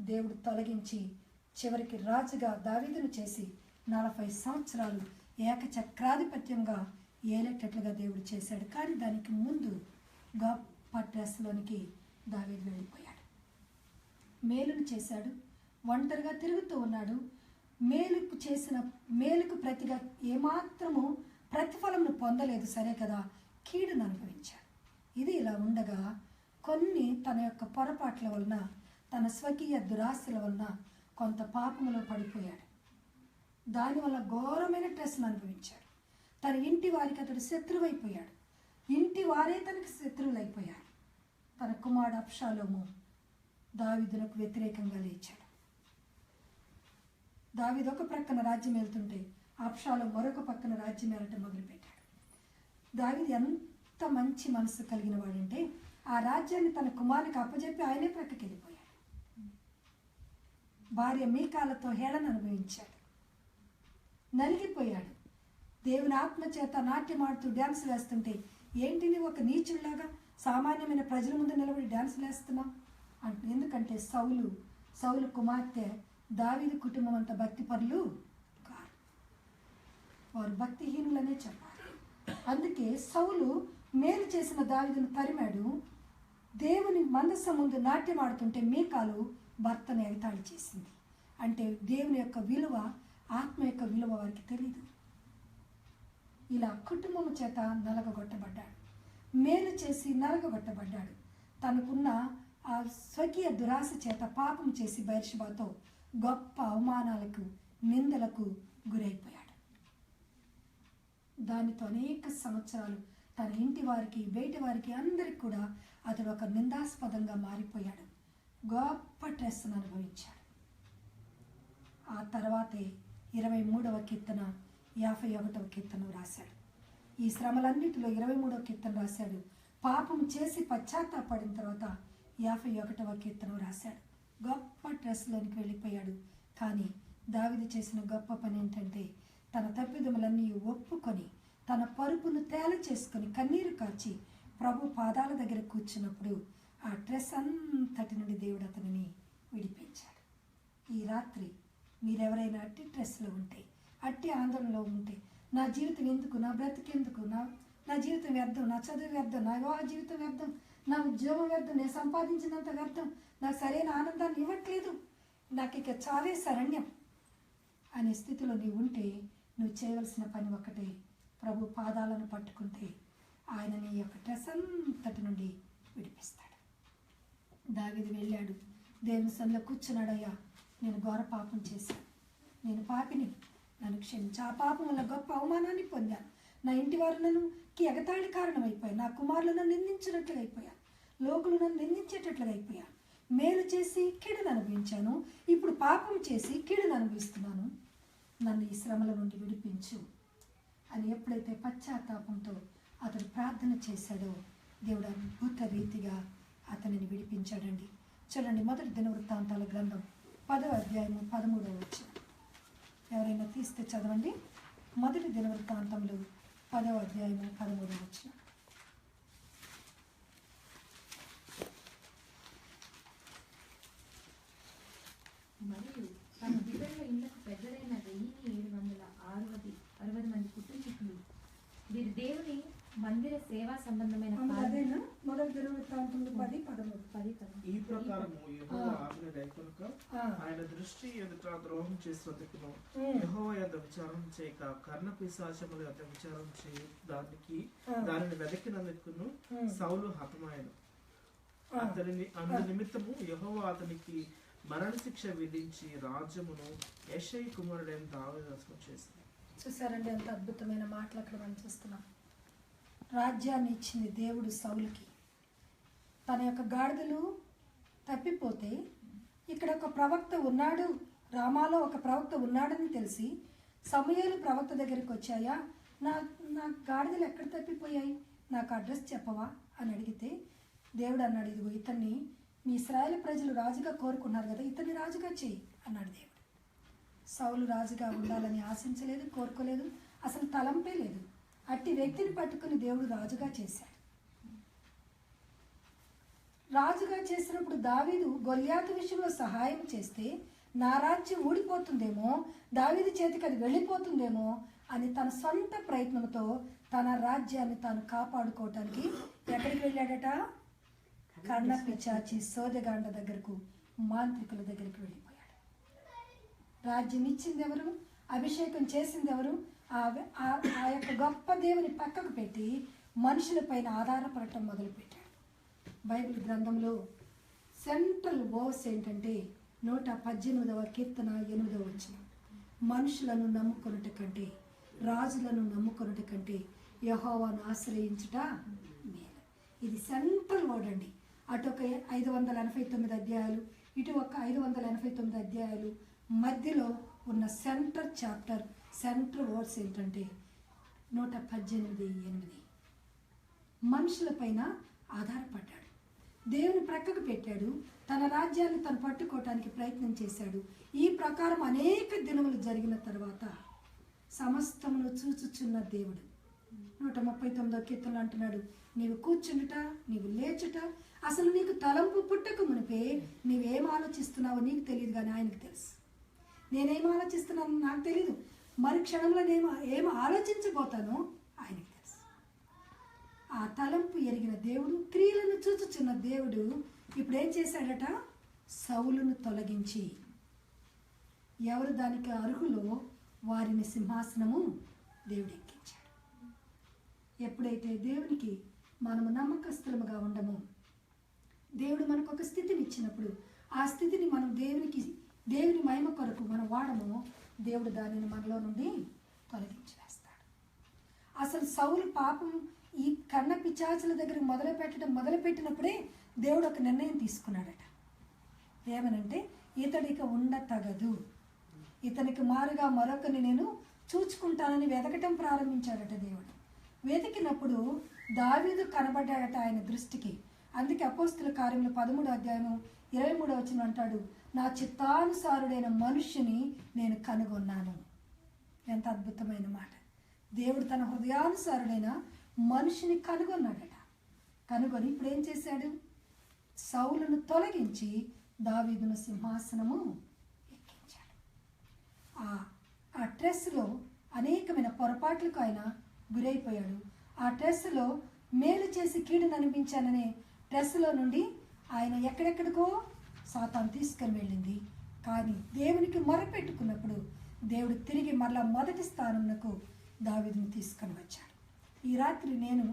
దేవుడు తొలగించి చివరికి రాజుగా దావీదును చేసి 40 సంవత్సరాలు ఏకచక్రాధిపత్యంగా ఏలేటట్లుగా దేవుడు చేశాడు. కానీ దానికి ముందు గొప్ప డ్రెస్లోనికి దావీదు వెళ్ళిపోయాడు. మేలును చేశాడు, ఒంటరిగా తిరుగుతూ ఉన్నాడు. మేలుకు ప్రతిగా ఏమాత్రము ప్రతిఫలంను పొందలేదు, సరే కదా, కీడును అనుభవించాడు. ఇది ఇలా ఉండగా కొన్ని తన యొక్క పొరపాట్ల వలన, తన స్వకీయ దురాశల వలన కొంత పాపములో పడిపోయాడు. దానివల్ల ఘోరమైన స్ట్రెస్ను అనుభవించాడు. తన ఇంటి వారికి అతడు శత్రువైపోయాడు. ఇంటి వారే తనకు శత్రువులైపోయారు. తన కుమారుడు అబ్షాలోము దావీదునకు వ్యతిరేకంగా లేచాడు. దావీదు ఒక ప్రక్కన రాజ్యం వెళ్తుంటే అబ్షాలోము మరొక పక్కన రాజ్యం వెళ్ళటం మొదలుపెట్టాడు. దావీదు ఎంత మంచి మనసు కలిగిన వాడంటే ఆ రాజ్యాన్ని తన కుమారునికి అప్పచెప్పి ఆయనే ప్రక్కకి వెళ్ళిపోయాడు. భార్య మీకాలతో హేళన అనుభవించాడు, నలిగిపోయాడు. దేవుని ఆత్మచేత నాట్యమాడుతూ డ్యాన్స్ వేస్తుంటే ఏంటి నువ్వు ఒక నీచుల్లాగా సామాన్యమైన ప్రజల ముందు నిలబడి డ్యాన్స్ వేస్తున్నావు అంటే, ఎందుకంటే సౌలు కుమార్తె దావీదు కుటుంబం అంత భక్తిపరులు కారు, వారు భక్తిహీనులనే చెప్పాలి. అందుకే సౌలు మేలు చేసిన దావీదును తరిమాడు. దేవుని మనస్సు ముందు నాట్యమాడుతుంటే మీకాలు భర్తను ఎగతాళి చేసింది. అంటే దేవుని యొక్క విలువ, ఆత్మ యొక్క విలువ వారికి తెలియదు. ఇలా కుటుంబం చేత నలగగొట్టబడ్డాడు, మేలు చేసి నలగగొట్టబడ్డాడు. తనకున్న ఆ స్వకీయ దురాశ చేత పాపం చేసి బయర్షబాతో గొప్ప అవమానాలకు, నిందలకు గురైపోయాడు. దానితో అనేక సంవత్సరాలు తన ఇంటి వారికి, బయట వారికి, అందరికి కూడా అతడు ఒక నిందాస్పదంగా మారిపోయాడు. గొప్ప స్ట్రెస్ను అనుభవించాడు. ఆ తర్వాతే 23వ కీర్తన, 51వ కీర్తన రాశాడు. ఈ శ్రమలన్నిటిలో 23వ కీర్తన రాశాడు. పాపం చేసి పశ్చాత్తాపడిన తర్వాత 51వ కీర్తన రాశాడు. గొప్ప స్ట్రెస్లోనికి వెళ్ళిపోయాడు. కానీ దావీదు చేసిన గొప్ప పని ఏంటంటే తన తప్పిదములన్నీ ఒప్పుకొని, తన పరుపును తేల చేసుకొని, కన్నీరు కార్చి ప్రభు పాదాల దగ్గర కూర్చున్నప్పుడు ఆ స్ట్రెస్ అంతటి నుండి దేవుడు అతనిని విడిపించాడు. ఈ రాత్రి మీరెవరైనా అట్టి స్ట్రెస్లో ఉంటే, అట్టి ఆందోళనలో ఉంటే, నా జీవితం ఎందుకు, నా బ్రతికెందుకు, నా జీవితం వ్యర్థం, నా చదువు వ్యర్థం, నా వివాహ జీవితం వ్యర్థం, నా ఉద్యోగం వ్యర్థం, నేను సంపాదించినంత వ్యర్థం, నాకు సరైన ఆనందాన్ని ఇవ్వట్లేదు, నాకు ఇక చావే శరణ్యం అనే స్థితిలో నీవు ఉంటే నువ్వు చేయవలసిన పని ఒకటే, ప్రభు పాదాలను పట్టుకుంటే ఆయన నీ యొక్క స్ట్రెస్ అంతటి నుండి విడిపిస్తాడు. దావీదు వెళ్ళాడు, దేవుని సన్నిధిలో కూర్చున్నాడయ్యా, నేను ఘోర పాపం చేశాను, నేను పాపిని, నన్ను క్షమించి, ఆ పాపం వల్ల గొప్ప అవమానాన్ని పొందాను, నా ఇంటి వారు నన్నుకి ఎగతాళి కారణమైపోయాను, నా కుమారులు నన్ను నిందించినట్లుగా అయిపోయాను, లోకులు నన్ను నిందించేటట్లుగా అయిపోయాను, మేలు చేసి కీడును అనుభవించాను, ఇప్పుడు పాపం చేసి కీడును అనుభవిస్తున్నాను, నన్ను ఈ శ్రమల నుండి విడిపించు అని ఎప్పుడైతే పశ్చాత్తాపంతో అతడు ప్రార్థన చేశాడో దేవుడు అద్భుత రీతిగా అతనిని విడిపించాడండి. చూడండి, మొదటి దినవృత్తాంతాల గ్రంథం 10వ అధ్యాయము 13వ వచనం. ఎవరైనా తీస్తే చదవండి. మొదటి దినవృత్తాంతములు 10వ అధ్యాయము 13వ వచనం. మరియు తమ బిడ్డల ఇళ్లకు పెద్దలైన 1760 మంది కుటుంబీకులు వీరి దేవుని మందిర సేవా సంబంధమైన మొదటి దినవృత్తాంతములు 10:13. ఈ ప్రకారము యెహోవా ఆజ్ఞ గైకొనక ఆయన దృష్టి ఎదుట ద్రోహం చేసినందుకును, యెహోవా యొద్ద విచారం చేయక కర్ణపిశాచముల యొద్ద విచారం చేయి దానిని వెదకినందుకును సౌలు హతమాయను. అందు నిమిత్తము యెహోవా అతనికి మరణశిక్ష విధించి రాజ్యమును యెషయి కుమారుడైన దావీదు వశము చేసింది. చూసారండి, ఎంత అద్భుతమైన మాటలు అక్కడ మనం చూస్తున్నాం. రాజ్యాన్ని ఇచ్చింది దేవుడు సౌలుకి. తన యొక్క గాడిదలు తప్పిపోతే ఇక్కడ ఒక ప్రవక్త ఉన్నాడు, రామాలో ఒక ప్రవక్త ఉన్నాడని తెలిసి సమూయేలు ప్రవక్త దగ్గరికి వచ్చాయా, నా గాడిదలు ఎక్కడ తప్పిపోయాయి, నాకు అడ్రస్ చెప్పవా అని అడిగితే దేవుడు అన్నాడు, ఇదిగో ఇతన్ని మీ ఇశ్రాయేలు ప్రజలు రాజుగా కోరుకున్నారు కదా, ఇతన్ని రాజుగా చెయ్యి. అన్నాడు దేవుడు. సౌలు రాజుగా ఉండాలని ఆశించలేదు, కోరుకోలేదు, అసలు తలంపే లేదు. అట్టి వ్యక్తిని పట్టుకుని దేవుడు రాజుగా చేశాడు. రాజుగా చేసినప్పుడు దావీదు గొల్యాతు విషయంలో సహాయం చేస్తే నా రాజ్యం ఊడిపోతుందేమో, దావీదు చేతికి అది వెళ్ళిపోతుందేమో అని తన సొంత ప్రయత్నంతో తన రాజ్యాన్ని తాను కాపాడుకోవటానికి ఎక్కడికి వెళ్ళాడట? కర్ణపిశాచి సోదెగాండ దగ్గరకు, మాంత్రికుల దగ్గరికి వెళ్ళిపోయాడు. రాజ్యం ఇచ్చింది ఎవరు? అభిషేకం చేసింది ఎవరు? ఆ యొక్క గొప్ప దేవుని పక్కకు పెట్టి మనుషులపైన ఆధారపడటం మొదలుపెట్టాడు. బైబిల్ గ్రంథంలో సెంట్రల్ వర్స్ ఏంటంటే 118వ కీర్తన 8వ వచనం. మనుషులను నమ్ముకొనుట కంటే, రాజులను నమ్ముకొనుట కంటే యెహోవాను ఆశ్రయించుట మేలు. ఇది సెంట్రల్ వర్డ్ అండి. అటు ఒక 589 అధ్యాయాలు, ఇటు ఒక 589 అధ్యాయాలు మధ్యలో ఉన్న సెంట్రల్ చాప్టర్, సెంట్రల్ వర్డ్స్ ఏంటంటే 118:8. మనుషులపైన ఆధారపడ్డాడు, దేవుని ప్రక్కకు పెట్టాడు, తన రాజ్యాన్ని తను పట్టుకోవటానికి ప్రయత్నం చేశాడు. ఈ ప్రకారం అనేక దినములు జరిగిన తర్వాత సమస్తమును చూచుచున్న దేవుడు 139వ కీర్తనలో అంటున్నాడు, నీవు కూర్చుండుట, నీవు లేచుట, అసలు నీకు తలంపు పుట్టక మునిపే నీవేం ఆలోచిస్తున్నావో నీకు తెలియదు, కానీ ఆయనకు తెలుసు. నేనేం ఆలోచిస్తున్నానో నాకు తెలియదు, మరి క్షణంలో నేను ఏం ఆలోచించబోతానో ఆయనకు తెలుసు. ఆ తలంపు ఎరిగిన దేవుడు, క్రియలను చూచుచున్న దేవుడు ఇప్పుడు ఏం చేశాడట? సౌలును తొలగించి ఎవరు దానికి అర్హులో వారిని సింహాసనము దేవుడు ఎక్కించాడు. ఎప్పుడైతే దేవునికి మనము నమ్మకస్తులముగా ఉండమో, దేవుడు మనకు ఒక స్థితిని ఇచ్చినప్పుడు ఆ స్థితిని మనం దేవుని మహిమ కొరకు మనం వాడమో, దేవుడు దానిని మనలో నుండి తొలగించి వేస్తాడు. అసలు సౌలు పాపం ఈ కన్న పిశాచుల దగ్గర మొదలుపెట్టినప్పుడే దేవుడు ఒక నిర్ణయం తీసుకున్నాడట. ఏమనంటే, ఇతడిక ఉండ తగదు, ఇతనికి మారుగా మరొకరిని నేను చూచుకుంటానని వెతకటం ప్రారంభించాడట దేవుడు. వెతికినప్పుడు దావీదు కనబడ్డాడట ఆయన దృష్టికి. అందుకే అపోస్తుల కార్యములు 13వ అధ్యాయము 23వ వచనం అంటాడు, నా చిత్తానుసారుడైన మనుష్యుని నేను కనుగొన్నాను. ఎంత అద్భుతమైన మాట! దేవుడు తన హృదయానుసారుడైన మనిషిని కనుగొన్నాడట. కనుగొని ఇప్పుడు ఏం చేశాడు? సౌలును తొలగించి దావీదును సింహాసనము ఎక్కించాడు. ఆ ట్రెస్లో అనేకమైన పొరపాట్లకు ఆయన గురైపోయాడు. ఆ ట్రెస్లో మేలు చేసి కీడును అనిపించాననే ట్రెస్లో నుండి ఆయన ఎక్కడెక్కడికో సాతాను తీసుకొని వెళ్ళింది. కానీ దేవునికి మొరపెట్టుకున్నప్పుడు దేవుడు తిరిగి మరలా మొదటి స్థానంకు దావీదును తీసుకొని వచ్చాడు. ఈ రాత్రి నేను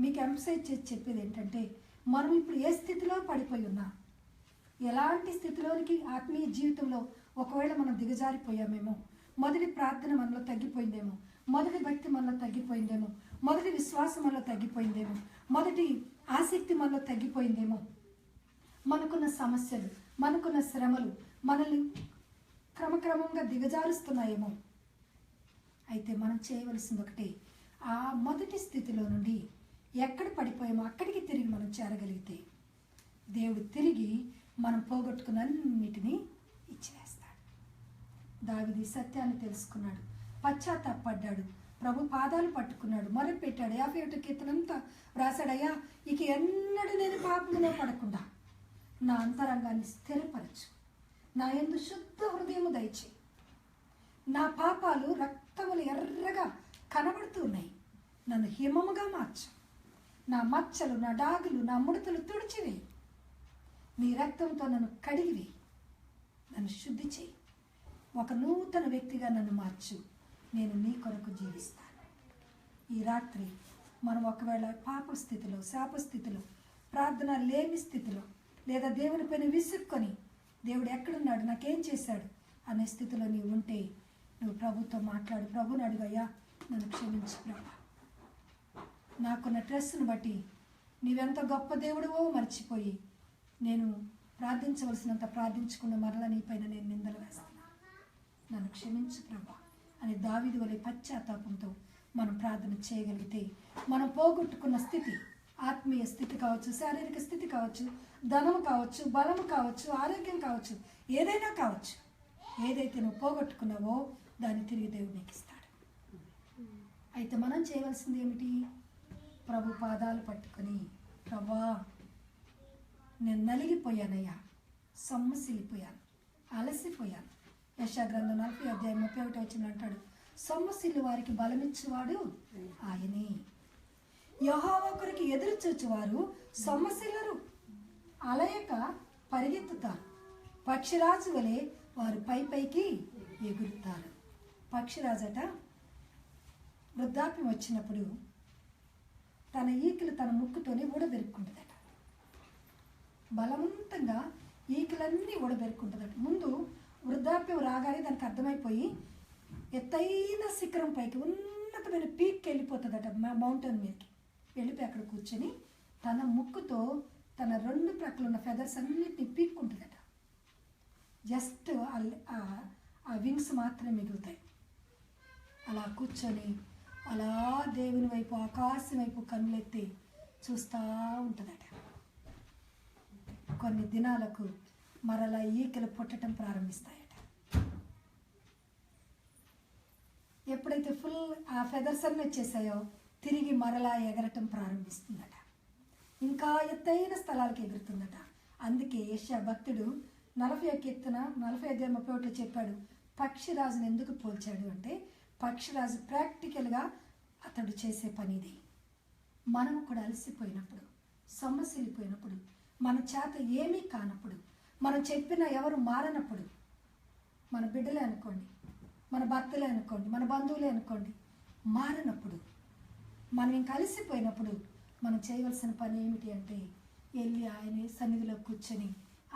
మీకు ఎంఫసైజ్ చేసి చెప్పేది ఏంటంటే, మనం ఇప్పుడు ఏ స్థితిలో పడిపోయి ఉన్నా, ఎలాంటి స్థితిలోనికి ఆత్మీయ జీవితంలో ఒకవేళ మనం దిగజారిపోయామేమో, మొదటి ప్రార్థన మనలో తగ్గిపోయిందేమో, మొదటి భక్తి మనలో తగ్గిపోయిందేమో, మొదటి విశ్వాసం మనలో తగ్గిపోయిందేమో, మొదటి ఆసక్తి మనలో తగ్గిపోయిందేమో, మనకున్న సమస్యలు, మనకున్న శ్రమలు మనల్ని క్రమక్రమంగా దిగజారుస్తున్నాయేమో. అయితే మనం చేయవలసింది ఒకటే, ఆ మొదటి స్థితిలో నుండి ఎక్కడ పడిపోయామో అక్కడికి తిరిగి మనం చేరగలిగితే దేవుడు తిరిగి మనం పోగొట్టుకున్న అన్నిటినీ ఇచ్చివేస్తాడు. దావీదు సత్యాన్ని తెలుసుకున్నాడు, పశ్చాత్తాపడ్డాడు, ప్రభు పాదాలు పట్టుకున్నాడు, మొరపెట్టాడు. 51 కీర్తనంతా రాశాడయ్యా, ఇక ఎన్నడూ నేను పాపంలో పడకుండా నా అంతరంగాన్ని స్థిరపరచు, నా యందు శుద్ధ హృదయము దయచేయి, నా పాపాలు రక్తములు ఎర్రగా కనబడుతున్నాయి, నన్ను హిమముగా మార్చు, నా మచ్చలు, నా డాగులు, నా ముడతలు తుడిచివేయి, నీ రక్తంతో నన్ను కడిగివేయి, నన్ను శుద్ధి చేయి, ఒక నూతన వ్యక్తిగా నన్ను మార్చు, నేను నీ కొరకు జీవిస్తాను. ఈ రాత్రి మనం ఒకవేళ పాప స్థితిలో, శాప స్థితిలో, ప్రార్థన లేని స్థితిలో, లేదా దేవుని పైన విసుక్కొని దేవుడు ఎక్కడున్నాడు, నాకేం చేశాడు అనే స్థితిలో నీవు ఉంటే నువ్వు ప్రభుతో మాట్లాడు. ప్రభుని అడుగయ్యా, నన్ను క్షమించు ప్రభా, నాకున్న స్ట్రెస్ను బట్టి నీవెంత గొప్ప దేవుడివో మర్చిపోయి నేను ప్రార్థించవలసినంత ప్రార్థించకుండా మరలా నీ పైన నేను నిందలు వేస్తున్నాను, నన్ను క్షమించు ప్రభా అని దావీదు వలె పశ్చాత్తాపంతో మనం ప్రార్థన చేయగలిగితే మనం పోగొట్టుకున్న స్థితి, ఆత్మీయ స్థితి కావచ్చు, శారీరక స్థితి కావచ్చు, ధనము కావచ్చు, బలము కావచ్చు, ఆరోగ్యం కావచ్చు, ఏదైనా కావచ్చు, ఏదైతే నువ్వు పోగొట్టుకున్నావో దాన్ని తిరిగి దేవుడు నీకు ఇస్తాడు. అయితే మనం చేయవలసింది ఏమిటి? ప్రభు పాదాలు పట్టుకొని, ప్రభా నేను నలిగిపోయానయ్యా, సొమ్మసిల్లిపోయాను, అలసిపోయాను. యెషయా గ్రంథం 40:31 అంటాడు, సొమ్మసిల్లు వారికి బలమిచ్చువాడు ఆయనే. యెహోవా కొరకు ఎదురు చూచువారు సొమ్మసిల్లరు, అలయక పరిగెత్తుతారు. పక్షిరాజు వలె వారు పైకి ఎగురుతారు. పక్షిరాజట వృద్ధాప్యం వచ్చినప్పుడు తన ఈకలు తన ముక్కుతోనే ఊడబెరుక్కుంటుందట. బలవంతంగా ఈకలన్నీ ఊడబెరుక్కుంటుందట. ముందు వృద్ధాప్యం రాగానే దానికి అర్థమైపోయి ఎత్తైన శిఖరం పైకి ఉన్నతమైన పీక్కి వెళ్ళిపోతుందట, మౌంటైన్ మీదకి వెళ్ళిపోయి అక్కడ కూర్చొని తన ముక్కుతో తన 2 ప్రక్కల ఉన్న ఫెదర్స్ అన్నిటిని పీక్కుంటుందట. జస్ట్ ఆ వింగ్స్ మాత్రమే మిగులుతాయి. అలా కూర్చొని అలా దేవుని వైపు, ఆకాశం వైపు కన్నులెత్తి చూస్తూ ఉంటుందట. కొన్ని దినాలకు మరలా ఈకలు పుట్టడం ప్రారంభిస్తాయట. ఎప్పుడైతే ఫుల్ ఆ ఫెదర్స్ అన్నీ వచ్చేసాయో తిరిగి మరలా ఎగరటం ప్రారంభిస్తుందట. ఇంకా ఎత్తైన స్థలాలకు ఎగురుతుందట. అందుకే యెషయా భక్తుడు 41:31 చెప్పాడు, పక్షిరాజును ఎందుకు పోల్చాడు అంటే, పక్షిరాజు ప్రాక్టికల్గా అతడు చేసే పని ఇది. మనం కూడా అలసిపోయినప్పుడు, సొమ్మసిల్లిపోయినప్పుడు, మన చేత ఏమీ కానప్పుడు, మనం చెప్పిన ఎవరు మారనప్పుడు, మన బిడ్డలే అనుకోండి, మన భర్తలే అనుకోండి, మన బంధువులే అనుకోండి, మారనప్పుడు, మనం ఇంకా అలసిపోయినప్పుడు మనం చేయవలసిన పని ఏమిటి అంటే, వెళ్ళి ఆయన సన్నిధిలో కూర్చొని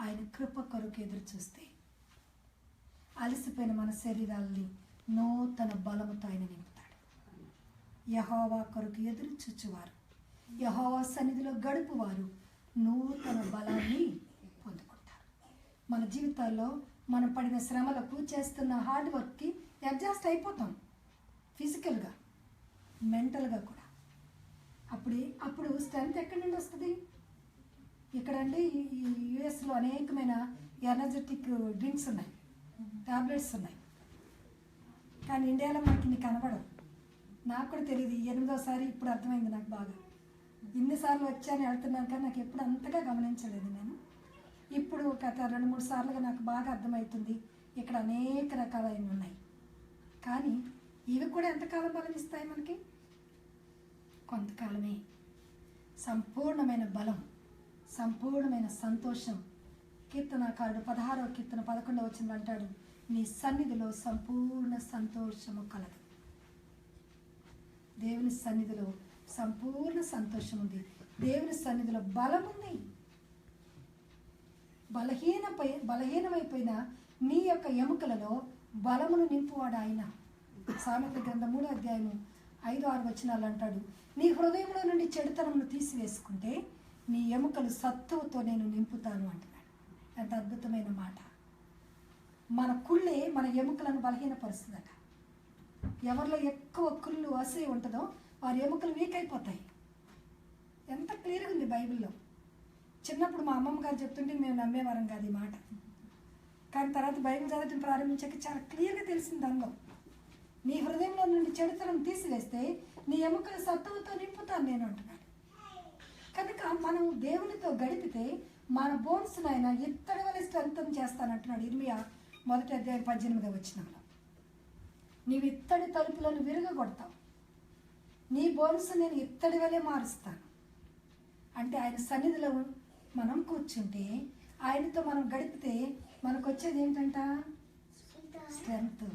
ఆయన కృప కొరకు ఎదురు చూస్తే అలసిపోయిన మన శరీరాలని నూతన బలముతో ఆయన నింపుతాడు. యెహోవా కొరకు ఎదురు చూచువారు, యెహోవా సన్నిధిలో గడుపువారు నూతన బలాన్ని పొందుకుంటారు. మన జీవితాల్లో మనం పడిన శ్రమలకు, చేస్తున్న హార్డ్ వర్క్కి అడ్జస్ట్ అయిపోతాం, ఫిజికల్గా, మెంటల్గా కూడా. అప్పుడు స్ట్రెంత్ ఎక్కడి నుండి వస్తుంది? ఇక్కడండి ఈ యుఎస్లో అనేకమైన ఎనర్జెటిక్ డ్రింక్స్ ఉన్నాయి, టాబ్లెట్స్ ఉన్నాయి. కానీ ఇండియాలో మనకి ఇన్ని కనబడవు. నాకు కూడా తెలియదు, 8వ సారి ఇప్పుడు అర్థమైంది నాకు బాగా. ఇన్నిసార్లు వచ్చాను వెళ్తున్నాను కానీ నాకు ఎప్పుడు అంతగా గమనించలేదు నేను. ఇప్పుడు గత 2-3 సార్లుగా నాకు బాగా అర్థమవుతుంది, ఇక్కడ అనేక రకాలైనవి ఉన్నాయి. కానీ ఇవి కూడా ఎంతకాలం బలం ఇస్తాయి మనకి? కొంతకాలమే. సంపూర్ణమైన బలం, సంపూర్ణమైన సంతోషం. కీర్తనకారుడు 16వ కీర్తన 11వ అంటాడు, నీ సన్నిధిలో సంపూర్ణ సంతోషము కలదు. దేవుని సన్నిధిలో సంపూర్ణ సంతోషం ఉంది. దేవుని సన్నిధిలో బలం ఉంది. బలహీనమైపోయిన నీ యొక్క ఎముకలలో బలమును నింపువాడు ఆయన. సామెతల గ్రంథం 3:5-6 అంటాడు, నీ హృదయంలో నుండి చెడుతనమును తీసివేసుకుంటే నీ ఎముకలు సత్తువతో నేను నింపుతాను అంటున్నాడు. ఎంత అద్భుతమైన మాట. మన కుళ్ళే మన ఎముకలను బలహీనపరుస్తుందట. ఎవరిలో ఎక్కువ కుళ్ళు అసూయ ఉంటుందో వారి ఎముకలు వీక్ అయిపోతాయి. ఎంత క్లియర్గా ఉంది బైబిల్లో. చిన్నప్పుడు మా అమ్మమ్మ గారు చెప్తుంటే మేము నమ్మేవారం కాదు ఈ మాట. కానీ తర్వాత బైబిల్ చదవటం ప్రారంభించాక చాలా క్లియర్గా తెలిసింది దానిలో. నీ హృదయంలో నుండి చెడుతనం తీసివేస్తే నీ ఎముకలు సత్తువతో నింపుతాను నేను అంటున్నాడు. కనుక మనం దేవునితో గడిపితే మన బోన్స్ ఆయన ఇత్తడి వల్ల స్ట్రెంగ్తన్ చేస్తానంటున్నాడు. ఇర్మియా 1:18 నీవు ఇత్తడి తలుపులను విరగొడతావు, నీ బోన్స్ నేను ఇత్తడి వలె మారుస్తాను. అంటే ఆయన సన్నిధిలో మనం కూర్చుంటే, ఆయనతో మనం గడిపితే మనకు వచ్చేది ఏంటంట? స్ట్రెంగ్త్.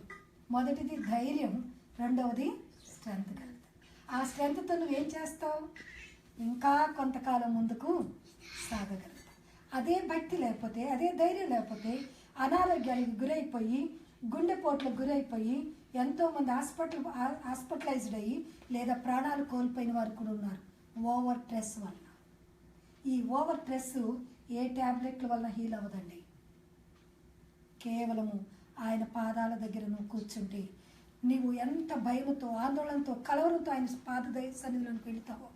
మొదటిది ధైర్యం, రెండవది స్ట్రెంగ్త్ కలుగుతుంది. ఆ స్ట్రెంగ్త్తో నువ్వేం చేస్తావు? ఇంకా కొంతకాలం ముందుకు సాగగలుగుతావు. అదే భక్తి లేకపోతే, అదే ధైర్యం లేకపోతే అనారోగ్యానికి గురైపోయి, గుండెపోట్లకు గురైపోయి ఎంతోమంది హాస్పిటలైజ్డ్ అయ్యి లేదా ప్రాణాలు కోల్పోయిన వారు కూడా ఉన్నారు ఓవర్ స్ట్రెస్ వల్ల. ఈ ఓవర్ స్ట్రెస్ ఏ ట్యాబ్లెట్ల వల్ల హీల్ అవ్వదండి. కేవలము ఆయన పాదాల దగ్గర నువ్వు కూర్చుంటే, నీవు ఎంత భయంతో, ఆందోళనతో, కలవరంతో ఆయన సన్నిధిలోకి వెళుతావో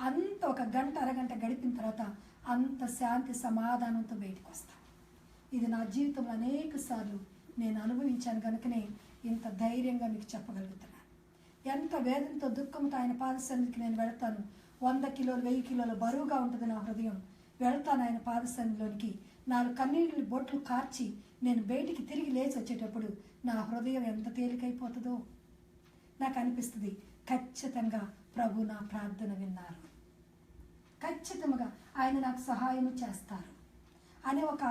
అంత ఒక గంట అరగంట గడిపిన తర్వాత అంత శాంతి సమాధానంతో బయటకు వస్తావు. ఇది నా జీవితంలో అనేక సార్లు నేను అనుభవించాను కనుకనే ఇంత ధైర్యంగా మీకు చెప్పగలుగుతున్నాను. ఎంత వేదనతో దుఃఖంతో ఆయన పాద సన్నిధికి నేను వెళ్తాను. 100 కిలోలు 1000 కిలోల బరువుగా ఉంటుంది నా హృదయం. వెళ్తాను ఆయన పాద సన్నిధిలోనికి. 4 కన్నీళ్ళు బొట్లు కార్చి నేను బయటికి తిరిగి లేచి వచ్చేటప్పుడు నా హృదయం ఎంత తేలికైపోతుందో నాకు అనిపిస్తుంది. ఖచ్చితంగా ప్రభు నా ప్రార్థన విన్నారు, ఖచ్చితంగా ఆయన నాకు సహాయం చేస్తారు అనే ఒక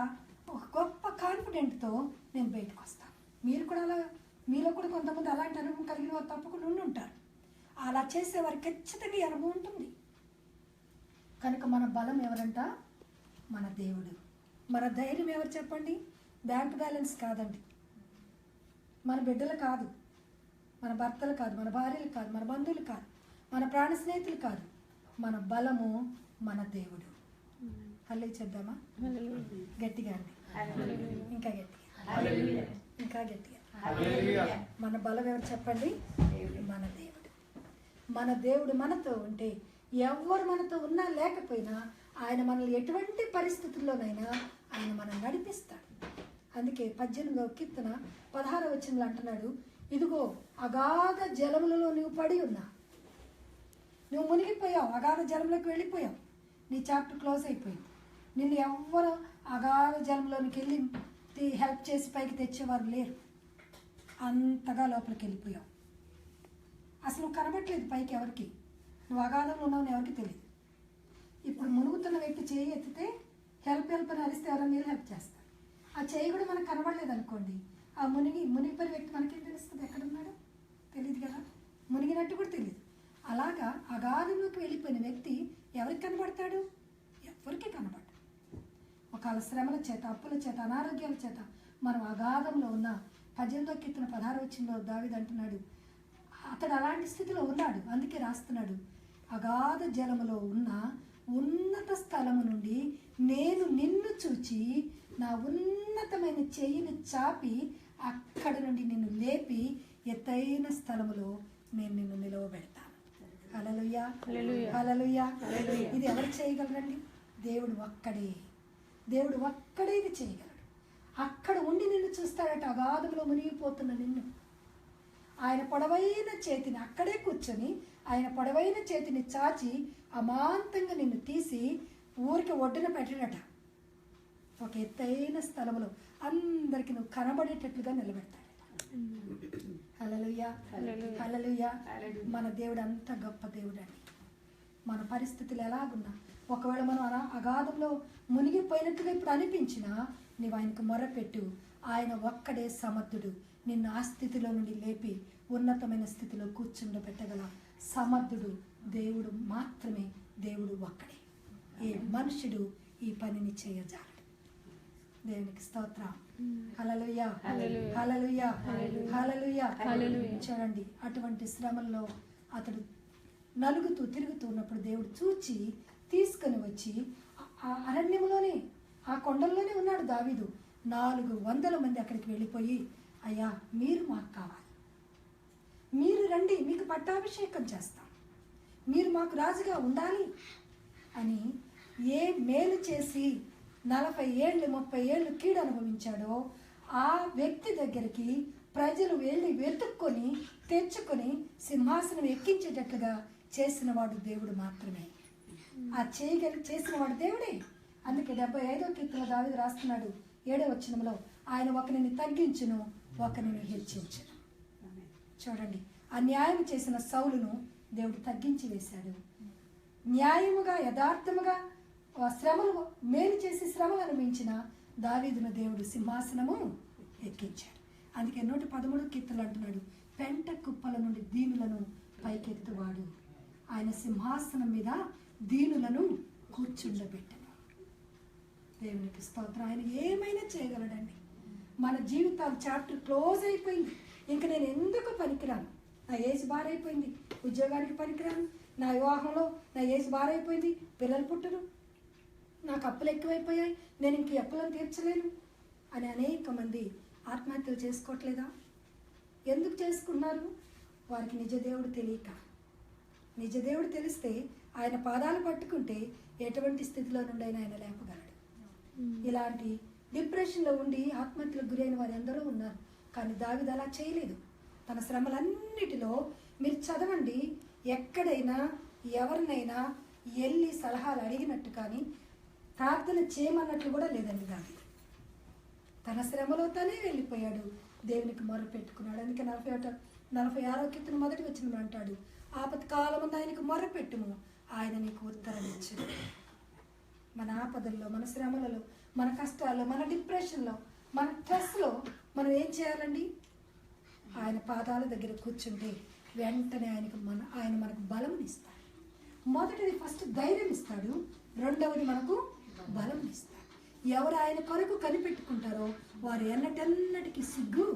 గొప్ప కాన్ఫిడెంట్తో నేను బయటకు వస్తాను. మీరు కూడా అలా, మీలో కూడా కొంతమంది అలాంటి అనుభవం కలిగిన వారు తప్పకుండా ఉండి ఉంటారు. అలా చేసేవారికి ఖచ్చితంగా ఈ అనుభవం ఉంటుంది. కనుక మన బలం ఎవరంట? మన దేవుడు. మన ధైర్యం ఎవరు చెప్పండి? బ్యాంక్ బ్యాలెన్స్ కాదండి, మన బిడ్డలు కాదు, మన భర్తలు కాదు, మన భార్యలు కాదు, మన బంధువులు కాదు, మన ప్రాణ స్నేహితులు కాదు. మన బలము మన దేవుడు. హల్లెలూయా చెప్దామా? గట్టిగా అండి, ఇంకా గట్టిగా, ఇంకా గట్టిగా. మన బలం ఎవరు చెప్పండి? మన దేవుడు. మన దేవుడు మనతో ఉంటే ఎవరు మనతో ఉన్నా లేకపోయినా ఆయన మనల్ని ఎటువంటి పరిస్థితుల్లోనైనా ఆయన మనం నడిపిస్తాడు. అందుకే 18వ కీర్తన 16వ వచనంలో అంటున్నాడు, ఇదిగో అగాధ జలములలో నువ్వు పడి ఉన్నా, నువ్వు మునిగిపోయావు, అగాధ జలంలోకి వెళ్ళిపోయావు, నీ చాప్టర్ క్లోజ్ అయిపోయింది. నిన్ను ఎవ్వరు అగాధ జలంలోనికి వెళ్ళి హెల్ప్ చేసి పైకి తెచ్చేవారు లేరు. అంతగా లోపలికి వెళ్ళిపోయావు. అసలు నువ్వు కనబట్టలేదు పైకి ఎవరికి, నువ్వు అగాధంలో ఉన్నావు ఎవరికి తెలియదు. ఇప్పుడు మునుగుతున్న వ్యక్తి చేయి ఎత్తితే హెల్ప్ అని అరిస్తే ఎవరైనా మీరు హెల్ప్ చేస్తారు. ఆ చేయి కూడా మనకు కనబడలేదు అనుకోండి, ఆ మునిగిపోయిన వ్యక్తి మనకేం తెలుస్తుంది? ఎక్కడున్నాడో తెలియదు కదా, మునిగినట్టు కూడా తెలియదు. అలాగా అగాధంలోకి వెళ్ళిపోయిన వ్యక్తి ఎవరికి కనబడతాడు? ఎవరికి కనబడ్డాడు. ఒకవేళ శ్రమల చేత, అప్పుల చేత, అనారోగ్యాల చేత మనం అగాధంలో ఉన్న 18వ కీర్తన 16వ వచనంలో దావీదు అంటున్నాడు, అతడు అలాంటి స్థితిలో ఉన్నాడు. అందుకే రాస్తున్నాడు, అగాధ జలములో ఉన్న ఉన్నత స్థలము నుండి నేను నిన్ను చూచి నా ఉన్నతమైన చెయ్యిని చాపి అక్కడి నుండి నిన్ను లేపి ఎత్తైన స్థలములో నేను నిన్ను నిలవబెడతాను. హల్లెలూయా, హల్లెలూయా. ఇది ఎవరు చేయగలరండి? దేవుడు ఒక్కడే. దేవుడు ఒక్కడే ఇది చేయగలడు. అక్కడ ఉండి నిన్ను చూస్తాడట, అగాధంలో మునిగిపోతున్న నిన్ను. ఆయన పొడవైన చేతిని అక్కడే కూర్చొని ఆయన పొడవైన చేతిని చాచి అమాంతంగా నిన్ను తీసి ఊరికి ఒడ్డున పెట్టడట. ఒక ఎత్తైన స్థలంలో అందరికి నువ్వు కనబడేటట్లుగా నిలబెడతాడు. హల్లెలూయా, హల్లెలూయా. మన దేవుడు అంత గొప్ప దేవుడు అండి. మన పరిస్థితులు ఎలాగున్నా, ఒకవేళ మనం అగాధంలో మునిగిపోయినట్టుగా ఇప్పుడు అనిపించినా నీవు ఆయనకు మొరపెట్టు. ఆయన ఒక్కడే సమర్థుడు. నిన్ను ఆ స్థితిలో నుండి లేపి ఉన్నతమైన స్థితిలో కూర్చుండబెట్టగల సమర్థుడు దేవుడు మాత్రమే. దేవుడు ఒక్కడే. ఏ మనుషుడు ఈ పనిని చేయజాలడు. దేవునికి స్తోత్రం. హల్లెలూయా, హల్లెలూయా, హల్లెలూయా. చూడండి, అటువంటి శ్రమల్లో అతడు నలుగుతూ తిరుగుతూ ఉన్నప్పుడు దేవుడు చూచి తీసుకొని వచ్చి ఆ అరణ్యంలోనే, ఆ కొండల్లోనే ఉన్నాడు దావీదు. 400 మంది అక్కడికి వెళ్ళిపోయి, అయ్యా మీరు మాకు కావాలి, మీరు రండి, మీకు పట్టాభిషేకం చేస్తాం, మీరు మాకు రాజుగా ఉండాలి అని ఏ మేలు చేసి 40 ఏళ్ళు 30 ఏళ్ళు కీడు అనుభవించాడో ఆ వ్యక్తి దగ్గరికి ప్రజలు వెళ్ళి వెతుక్కొని తెచ్చుకొని సింహాసనం ఎక్కించేటట్లుగా చేసిన వాడు దేవుడు మాత్రమే. ఆ చేసిన వాడు దేవుడే. అందుకే 75వ కీర్తన దావీదు రాస్తున్నాడు 7వ వచనంలో, ఆయన ఒకరిని తగ్గించును, ఒకరిని హెచ్చించును. చూడండి, అన్యాయం చేసిన సౌలును దేవుడు తగ్గించి వేశాడు. న్యాయముగా యథార్థముగా శ్రమలు మేలు చేసి శ్రమలు అనుభవించిన దావీదును దేవుడు సింహాసనము ఎక్కించాడు. అందుకే 113వ కీర్తనలు అంటున్నాడు, పెంట కుప్పల నుండి దీనులను పైకెత్తువాడు, ఆయన సింహాసనం మీద దీనులను కూర్చుండబెట్టను. దేవునికి స్తోత్రం. ఆయన ఏమైనా చేయగలడండి. మన జీవితాలు చాప్టర్ క్లోజ్ అయిపోయింది. ఇంక నేను ఎందుకు పనికిరాను, నా ఏజ్ బారైపోయింది, ఉద్యోగానికి పనికిరాను, నా వివాహంలో నా ఏజ్ బారైపోయింది, పిల్లలు పుట్టరు, నాకు అప్పులు ఎక్కువైపోయాయి, నేను ఇంక అప్పులను తీర్చలేను అని అనేక మంది ఆత్మహత్యలు చేసుకోవట్లేదా? ఎందుకు చేసుకున్నారు? వారికి నిజదేవుడు తెలియక. నిజదేవుడు తెలిస్తే ఆయన పాదాలు పట్టుకుంటే ఎటువంటి స్థితిలో నుండి ఆయన లేపగలడు. ఇలాంటి డిప్రెషన్లో ఉండి ఆత్మహత్యలకు గురైన వారు ఎందరో ఉన్నారు. కానీ దావీదు అలా చేయలేదు. తన శ్రమలన్నిటిలో మీరు చదవండి, ఎక్కడైనా ఎవరినైనా వెళ్ళి సలహాలు అడిగినట్టు కానీ ప్రార్థన చేయమన్నట్లు కూడా లేదండి. దావీదు తన శ్రమలో తనే వెళ్ళిపోయాడు, దేవునికి మొర పెట్టుకున్నాడు. అందుకే 46వ కీర్తన మొదటి వచనంలో అంటాడు, ఆపత్కాలమందు ఆయనకు మొర పెట్టుము, ఆయన నీకు ఉత్తరం ఇచ్చును. మన ఆపదల్లో, మన శ్రమలలో, మన కష్టాల్లో, మన డిప్రెషన్లో, మన స్ట్రెస్లో మనం ఏం చేయాలండి? ఆయన పాదాల దగ్గర కూర్చుంటే వెంటనే ఆయన మనకు బలం ఇస్తాడు. మొదటిది ఫస్ట్ ధైర్యం ఇస్తాడు, రెండవది మనకు బలం ఇస్తాడు. ఎవరు ఆయన కొరకు కనిపెట్టుకుంటారో వారు ఎన్నటెన్నటికి సిగ్గు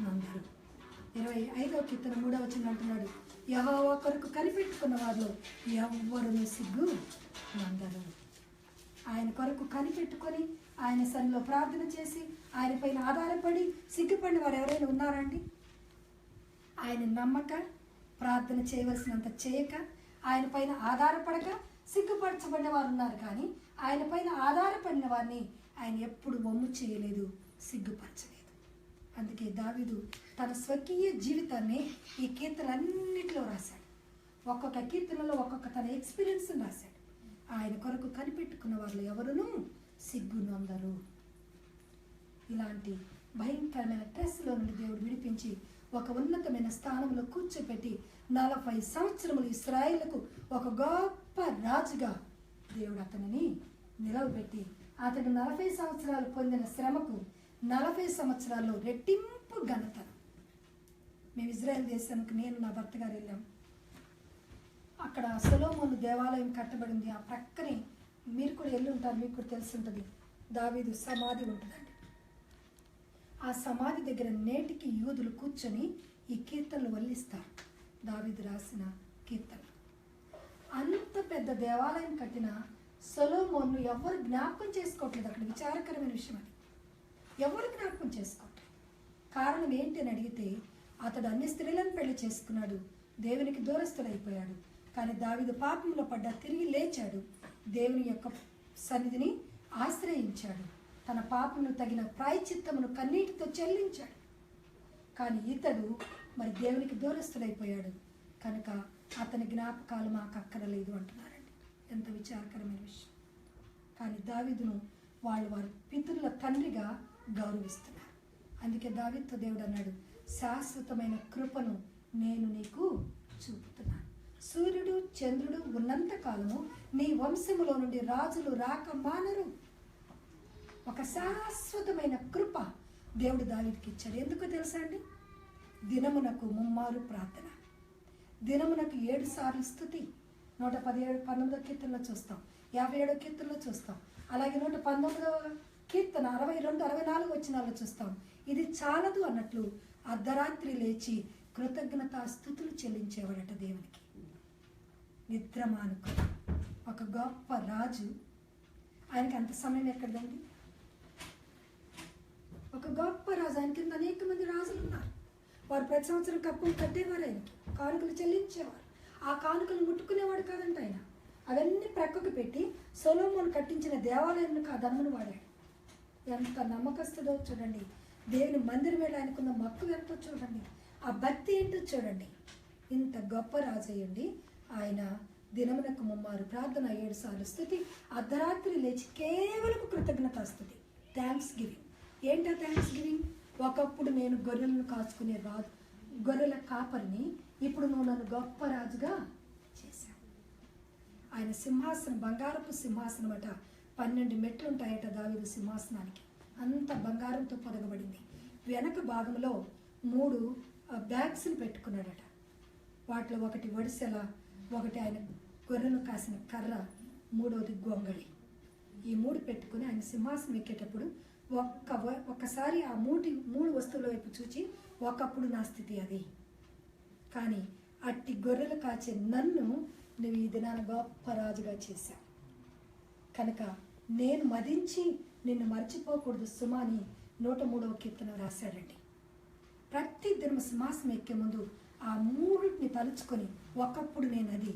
నందరు. 25వ కీర్తన 3వ వచనం అంటున్నాడు, యెహోవా కొరకు కనిపెట్టుకున్న వారిలో ఎవ్వరును సిగ్గు నందరు. ఆయన కొరకు కనిపెట్టుకొని ఆయన సన్నిధిలో ప్రార్థన చేసి ఆయన పైన ఆధారపడి సిగ్గుపడిన వారు ఎవరైనా ఉన్నారండి? ఆయన నమ్మక, ప్రార్థన చేయవలసినంత చేయక, ఆయన పైన ఆధారపడక సిగ్గుపరచబడిన వారు ఉన్నారు. కానీ ఆయన పైన ఆధారపడిన వారిని ఆయన ఎప్పుడు వమ్ము చేయలేదు, సిగ్గుపరచలేదు. అందుకే దావీదు తన స్వకీయ జీవితాన్ని ఈ కీర్తనలన్నింటిలో రాశాడు. ఒక్కొక్క కీర్తనలో ఒక్కొక్క తన ఎక్స్పీరియన్స్ రాశాడు. ఆయన కొరకు కనిపెట్టుకున్న వాళ్ళు ఎవరునూ సిగ్గును అందరు. ఇలాంటి భయంకరమైన స్ట్రెస్లో నుండి దేవుడు విడిపించి ఒక ఉన్నతమైన స్థానంలో కూర్చోపెట్టి 40 సంవత్సరములు ఇశ్రాయేలుకు ఒక గొప్ప రాజుగా దేవుడు అతనిని నిలవబెట్టి అతడు 40 సంవత్సరాలు పొందిన శ్రమకు 40 సంవత్సరాల్లో రెట్టింపు ఘనత. మేము ఇజ్రాయెల్ దేశానికి నేను నా భర్త గారు వెళ్ళాం. అక్కడ సొలొమోను దేవాలయం కట్టబడింది. ఆ ప్రక్కనే మీరు కూడా వెళ్ళి ఉంటారు, మీకు కూడా తెలిసి ఉంటుంది, దావీదు సమాధి ఉంటుందండి. ఆ సమాధి దగ్గర నేటికి యూదులు కూర్చొని ఈ కీర్తనలు వల్లిస్తారు. దావీదు రాసిన కీర్తనలు. అంత పెద్ద దేవాలయం కట్టిన సొలొమోను ఎవరు జ్ఞాపకం చేసుకోవట్లేదు. అక్కడ విచారకరమైన విషయం అది. ఎవరు జ్ఞాపకం చేసుకోవట్లేదు. కారణం ఏంటి అని అడిగితే అతడు అన్ని స్త్రీలను పెళ్లి చేసుకున్నాడు, దేవునికి దూరస్తుడైపోయాడు. కానీ దావీదు పాపంలో పడ్డా తిరిగి లేచాడు, దేవుని యొక్క సన్నిధిని ఆశ్రయించాడు, తన పాపమును తగిన ప్రాయశ్చిత్తమును కన్నీటితో చెల్లించాడు. కానీ ఇతడు మరి దేవునికి దూరస్తుడైపోయాడు కనుక అతని జ్ఞాపకాలు మాకు అక్కరలేదు అంటున్నారండి. ఎంత విచారకరమైన విషయం. కానీ దావీదును వారి పితరుల తండ్రిగా గౌరవిస్తున్నారు. అందుకే దావీదుతో దేవుడు అన్నాడు, శాశ్వతమైన కృపను నేను నీకు చూపుతున్నాను. సూర్యుడు చంద్రుడు ఉన్నంత కాలము నీ వంశములో నుండి రాజులు రాక మానరు. ఒక శాశ్వతమైన కృప దేవుడు దావీదుకి ఇచ్చాడు. ఎందుకో తెలుసా అండి? దినమునకు 3 మారు ప్రార్థన, దినమునకు 7 సార్లు స్తుతి. 119వ కీర్తనలో చూస్తాం, 57వ కీర్తనలో చూస్తాం, అలాగే 119వ కీర్తన 62, 64 వచనాల్లో చూస్తాం. ఇది చాలదు అన్నట్లు అర్ధరాత్రి లేచి కృతజ్ఞతా స్తుతులు చెల్లించేవాడట దేవునికి. నిద్రమానుకు ఒక గొప్ప రాజు, ఆయనకి అంత సమయం ఎక్కడండి? ఒక గొప్ప రాజు, ఆయన కింద అనేక మంది రాజులు ఉన్నారు. వారు ప్రతి సంవత్సరం కప్పులు కట్టేవారు, ఆయనకి కానుకలు చెల్లించేవారు. ఆ కానుకలు ముట్టుకునేవాడు కాదంట ఆయన. అవన్నీ ప్రక్కకు పెట్టి సొలొమోను కట్టించిన దేవాలయానికి ఆ ధనమును వాడాడు. ఎంత నమ్మకస్తుడో చూడండి. దేవుని మందిరం మీద ఆయనకున్న మక్కువ ఎంతో చూడండి. ఆ భక్తి ఏంటో చూడండి. ఇంత గొప్ప రాజు అయ్యండి ఆయన దినమునకు 3 మారు ప్రార్థన, 7 సార్లు స్తుతి, అర్ధరాత్రి లేచి కేవలం కృతజ్ఞతా స్తుతి, థ్యాంక్స్ గివింగ్. ఏంటో థ్యాంక్స్ గివింగ్? ఒకప్పుడు నేను గొర్రెలను కాచుకునే రాజు, గొర్రెల కాపరిని, ఇప్పుడు నువ్వు నన్ను గొప్ప రాజుగా చేశావు. ఆయన సింహాసనం బంగారపు సింహాసనం అట. 12 మెట్లు ఉంటాయట దావీదు సింహాసనానికి. అంత బంగారంతో పొదగబడింది. వెనక భాగంలో 3 బ్యాగ్స్ని పెట్టుకున్నాడట. వాటిలో ఒకటి వడిసెల, ఒకటి ఆయన గొర్రెను కాసిన కర్ర, 3వది గొంగళి. ఈ 3 పెట్టుకుని ఆయన సింహాసనం ఎక్కేటప్పుడు ఒక్కసారి ఆ 3 వస్తువుల వైపు చూచి, ఒకప్పుడు నా స్థితి అది, కానీ అట్టి గొర్రెలు కాచే నన్ను నువ్వు ఈ దినాన గొప్ప రాజుగా చేశావు కనుక నేను మదించి నిన్ను మర్చిపోకూడదు సుమాని 103వ కీర్తన రాశాడండి. ప్రతి దినం సింహాసనం ఎక్కే ముందు ఆ 3ని తలుచుకొని, ఒకప్పుడు నేను అది,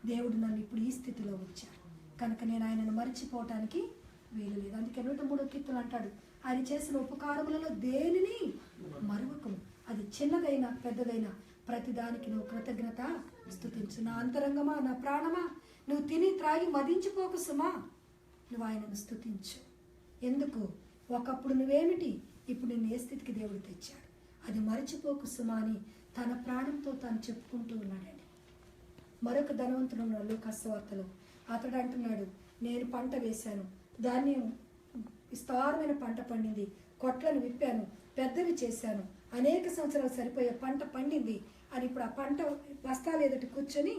దేవుడు నన్ను ఇప్పుడు ఈ స్థితిలో ఉంచాడు కనుక నేను ఆయనను మర్చిపోవటానికి వీలు లేదు. అందుకే 103వ కీర్తన అంటాడు, ఆయన చేసిన ఉపకారములలో దేనిని మరువకము. అది చిన్నదైనా పెద్దదైనా ప్రతిదానికి నువ్వు కృతజ్ఞత స్తుతించు. నా అంతరంగమా, నా ప్రాణమా, నువ్వు తిని త్రాగి మదించిపోకు సుమా, నువ్వు ఆయనను స్తుతించు. ఎందుకు? ఒకప్పుడు నువ్వేమిటి, ఇప్పుడు నిన్ను ఏ స్థితికి దేవుడు తెచ్చాడు, అది మరచిపోకు సుమా అని తన ప్రాణంతో తాను చెప్పుకుంటూ ఉన్నాడండి. మరొక ధనవంతుడు ఉన్నాడు లూకాసు వార్తలో. అతడు అంటున్నాడు, నేను పంట వేశాను, దాన్ని విస్తారమైన పంట పండింది, కొట్లను విప్పాను, పెద్దవి చేశాను, అనేక సంవత్సరాలు సరిపోయే పంట పండింది అని ఇప్పుడు ఆ పంట బస్తాలు ఎదుటి కూర్చొని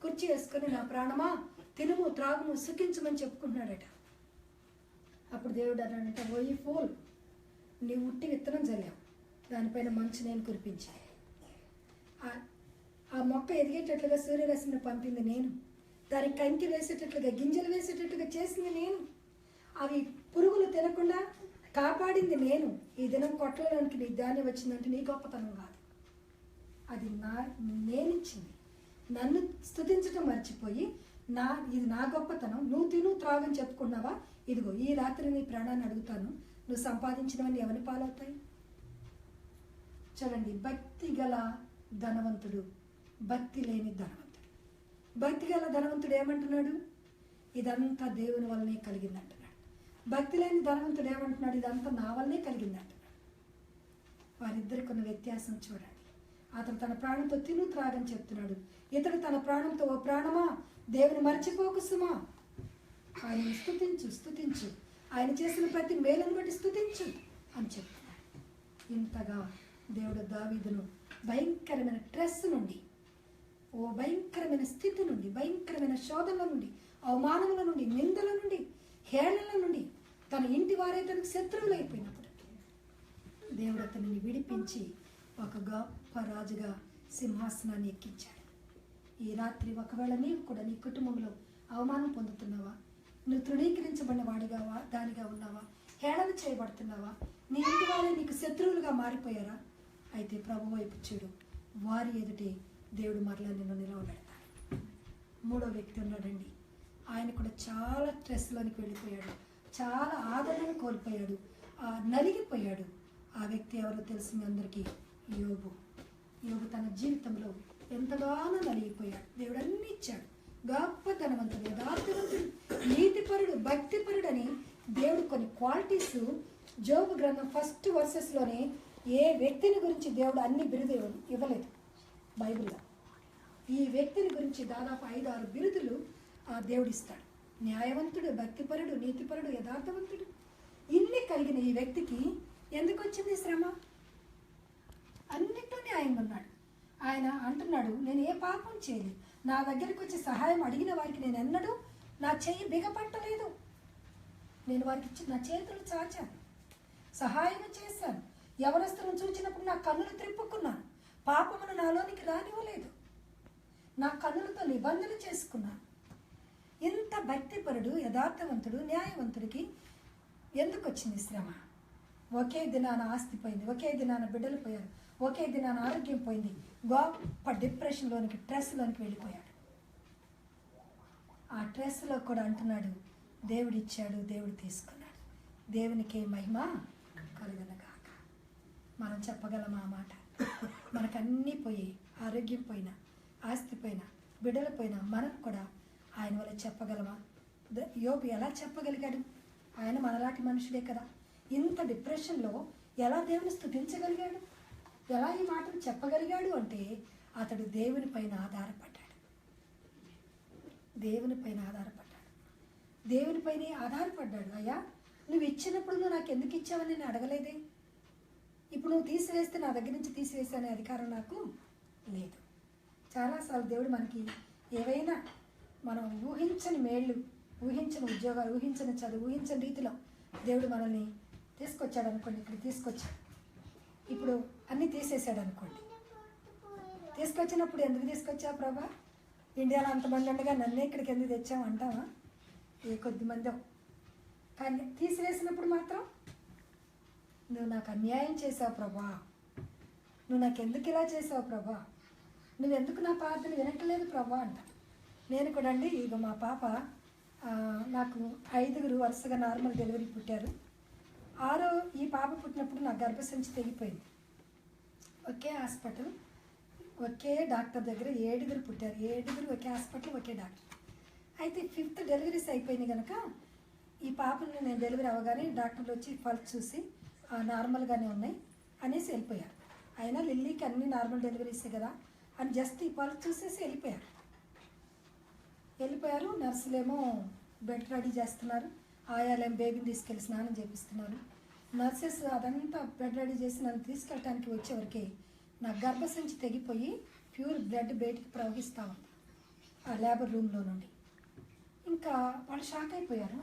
కుర్చీ వేసుకొని నా ప్రాణమా తినుము త్రాగుము సుఖించమని చెప్పుకుంటున్నాడట. అప్పుడు దేవుడు అన్నాడంట, ఓయి ఫూల్, నీవు ఉట్టి విత్తనం చల్లావు, దానిపైన మంచు నేను కురిపించాను. ఆ మొక్క ఎదిగేటట్లుగా సూర్యరశ్మిని పంపింది నేను, దానికి కంకి వేసేటట్లుగా గింజలు వేసేటట్లుగా చేసింది నేను, అవి పురుగులు తినకుండా కాపాడింది నేను. ఈ దినం కొట్టడానికి నీ ధాన్యం వచ్చిందంటే నీ గొప్పతనం కాదు, అది నేనిచ్చింది. నన్ను స్తుతించడం మర్చిపోయి ఇది నా గొప్పతనం, నువ్వు తిను త్రాగని చెప్పుకున్నావా, ఇదిగో ఈ రాత్రి నీ ప్రాణాన్ని అడుగుతాను, నువ్వు సంపాదించినవన్నీ ఎవరిని పాలవుతాయి? చూడండి, భక్తి గల ధనవంతుడు, భక్తి లేని ధనవంతుడు. భక్తి గల ధనవంతుడు ఏమంటున్నాడు? ఇదంతా దేవుని వల్లనే కలిగింది అంటున్నాడు. భక్తి లేని ధనవంతుడు ఏమంటున్నాడు? ఇదంతా నా వల్లనే కలిగింది అంటున్నాడు. వారిద్దరికి ఉన్న వ్యత్యాసం చూడండి. అతను తన ప్రాణంతో తిను త్రాగని చెప్తున్నాడు, ఇతడు తన ప్రాణంతో ఓ ప్రాణమా దేవుని మర్చిపోకు సుమా, ఆయన స్తుతించు, ఆయన చేసిన ప్రతి మేలును బట్టి స్తుతించు అని చెప్తున్నాడు. ఇంతగా దేవుడు దావీదును భయంకరమైన స్ట్రెస్ నుండి, ఓ భయంకరమైన స్థితి నుండి, భయంకరమైన శోధనల నుండి, అవమానముల నుండి, నిందల నుండి, హేళనల నుండి, తన ఇంటి వారే తనకు శత్రువులు అయిపోయినప్పుడు దేవుడు అతనిని విడిపించి ఒక గొప్ప రాజుగా సింహాసనాన్ని ఎక్కించాడు. ఈ రాత్రి ఒకవేళ నీవు కూడా నీ కుటుంబంలో అవమానం పొందుతున్నావా, నువ్వు తృణీకరించబడిన వాడిగావా దానిగా ఉన్నావా, హేళన చేయబడుతున్నావా, నీ ఇంటి వారే నీకు శత్రువులుగా మారిపోయారా? అయితే ప్రభు వైపు చూడు, వారి ఎదుటి దేవుడు మరలా నిన్ను నిలవబెడతాడు. మూడో వ్యక్తి ఉన్నాడండి, ఆయన కూడా చాలా స్ట్రెస్లోనికి వెళ్ళిపోయాడు, చాలా ఆదరణ కోల్పోయాడు, నలిగిపోయాడు. ఆ వ్యక్తి ఎవరో తెలుసు మీ అందరికీ? యోబు. యోబు తన జీవితంలో ఎంతగానో నలిగిపోయాడు. దేవుడు అన్ని ఇచ్చాడు, గొప్ప ధనవంతుడు, యథార్థవంతుడు, నీతిపరుడు, భక్తిపరుడు అని దేవుడు కొన్ని క్వాలిటీస్ జోబు గ్రంథం ఫస్ట్ వర్సెస్లోనే ఏ వ్యక్తిని గురించి దేవుడు అన్ని బిరుదు ఇవ్వలేదు బైబిల్లో. ఈ వ్యక్తిని గురించి దాదాపు 5-6 బిరుదులు దేవుడు ఇస్తాడు. న్యాయవంతుడు, భక్తిపరుడు, నీతిపరుడు, యథార్థవంతుడు, ఇన్ని కలిగిన ఈ వ్యక్తికి ఎందుకు వచ్చింది శ్రమ? అన్నిట్లోనే ఆయన ఉన్నాడు. ఆయన అంటున్నాడు, నేను ఏ పాపం చేయలేదు, నా దగ్గరికి వచ్చి సహాయం అడిగిన వారికి నేను ఎన్నడూ నా చెయ్యి బిగపట్టలేదు, నేను వారికి ఇచ్చి నా చేతులు చాచాను, సహాయం చేశాను, యవనస్తులను చూచినప్పుడు నా కన్నులు త్రిప్పుకున్నాను, పాపమును నాలోనికి రానివ్వలేదు, నా కన్నులతో నిబంధన చేసుకున్నాను. ఇంత భక్తిపరుడు, యథార్థవంతుడు, న్యాయవంతుడికి ఎందుకు వచ్చింది శ్రమ? ఒకే దినాన ఆస్తి పోయింది, ఒకే దినాన బిడ్డలు పోయారు, ఒకే దినాన ఆరోగ్యం పోయింది, గొప్ప డిప్రెషన్లోనికి, స్ట్రెస్లోనికి వెళ్ళిపోయాడు. ఆ స్ట్రెస్లో కూడా అంటున్నాడు, దేవుడు ఇచ్చాడు, దేవుడు తీసుకున్నాడు, దేవునికే మహిమ కలుగునగాక. మనం చెప్పగలం ఆ మాట? మనకన్నీ పోయి, ఆరోగ్యం పోయినా, ఆస్తి పోయినా, బిడ్డలు పోయినా, మనకు కూడా ఆయన వల్ల చెప్పగలమా? యోబు ఎలా చెప్పగలిగాడు? ఆయన మనలాంటి మనుషుడే కదా. ఇంత డిప్రెషన్లో ఎలా దేవుని స్తుతించగలిగాడు, ఎలా ఈ మాటలు చెప్పగలిగాడు అంటే అతడు దేవునిపైన ఆధారపడ్డాడు. దేవునిపైన ఆధారపడ్డాడు, దేవునిపైనే ఆధారపడ్డాడు. అయ్యా, నువ్వు ఇచ్చినప్పుడు నువ్వు నాకు ఎందుకు ఇచ్చావని నేను అడగలేదే, ఇప్పుడు నువ్వు తీసివేస్తే నా దగ్గర నుంచి తీసివేసే అనే అధికారం నాకు లేదు. చాలాసార్లు దేవుడు మనకి ఏవైనా మనం ఊహించని మేళ్ళు, ఊహించని ఉద్యోగాలు, ఊహించని చదువు, ఊహించని రీతిలో దేవుడు మనల్ని తీసుకొచ్చాడు అనుకోండి, ఇక్కడ తీసుకొచ్చాడు, ఇప్పుడు అన్నీ తీసేసాడు అనుకోండి. తీసుకొచ్చినప్పుడు ఎందుకు తీసుకొచ్చావు ప్రభా, ఇండియాలో అంతమంది ఉండగా నన్నే ఇక్కడికి ఎందుకు తెచ్చావు అంటావా? ఏ కొద్ది మందో. కానీ తీసివేసినప్పుడు మాత్రం నువ్వు నాకు అన్యాయం చేసావు ప్రభా, నువ్వు నాకు ఎందుకు ఇలా చేసావు ప్రభా, నువ్వెందుకు నా ప్రార్థన వినట్లేదు ప్రభా అంట. నేను కూడా అండి, ఇక మా పాప నాకు 5 వరుసగా నార్మల్ డెలివరీ పుట్టారు. ఈ పాప పుట్టినప్పుడు నా గర్భసంచి తెగిపోయింది. ఒకే హాస్పిటల్, ఒకే డాక్టర్ దగ్గర 7 పుట్టారు. 7 ఒకే హాస్పిటల్, ఒకే డాక్టర్. అయితే 5th డెలివరీస్ అయిపోయినాయి కనుక ఈ పాపని నేను డెలివరీ అవ్వగానే డాక్టర్లు వచ్చి పల్స్ చూసి నార్మల్గానే ఉన్నాయి అనేసి వెళ్ళిపోయారు. అయినా లిల్లీకి అన్ని నార్మల్ డెలివరీసే కదా అని జస్ట్ ఈ పల్స్ చూసేసి వెళ్ళిపోయారు. నర్సులేమో బెడ్ రెడీ చేస్తున్నారు, ఆయాలేమో బేబీని తీసుకెళ్ళి స్నానం చేపిస్తున్నారు. నర్సెస్ అదంతా బెడ్ రెడీ చేసి నన్ను తీసుకెళ్ళటానికి వచ్చేవరకే నా గర్భసంచి తెగిపోయి ప్యూర్ బ్లడ్ బయటికి ప్రవహిస్తూ ఉంది ఆ లేబర్ రూమ్లో నుండి. ఇంకా వాళ్ళు షాక్ అయిపోయారు,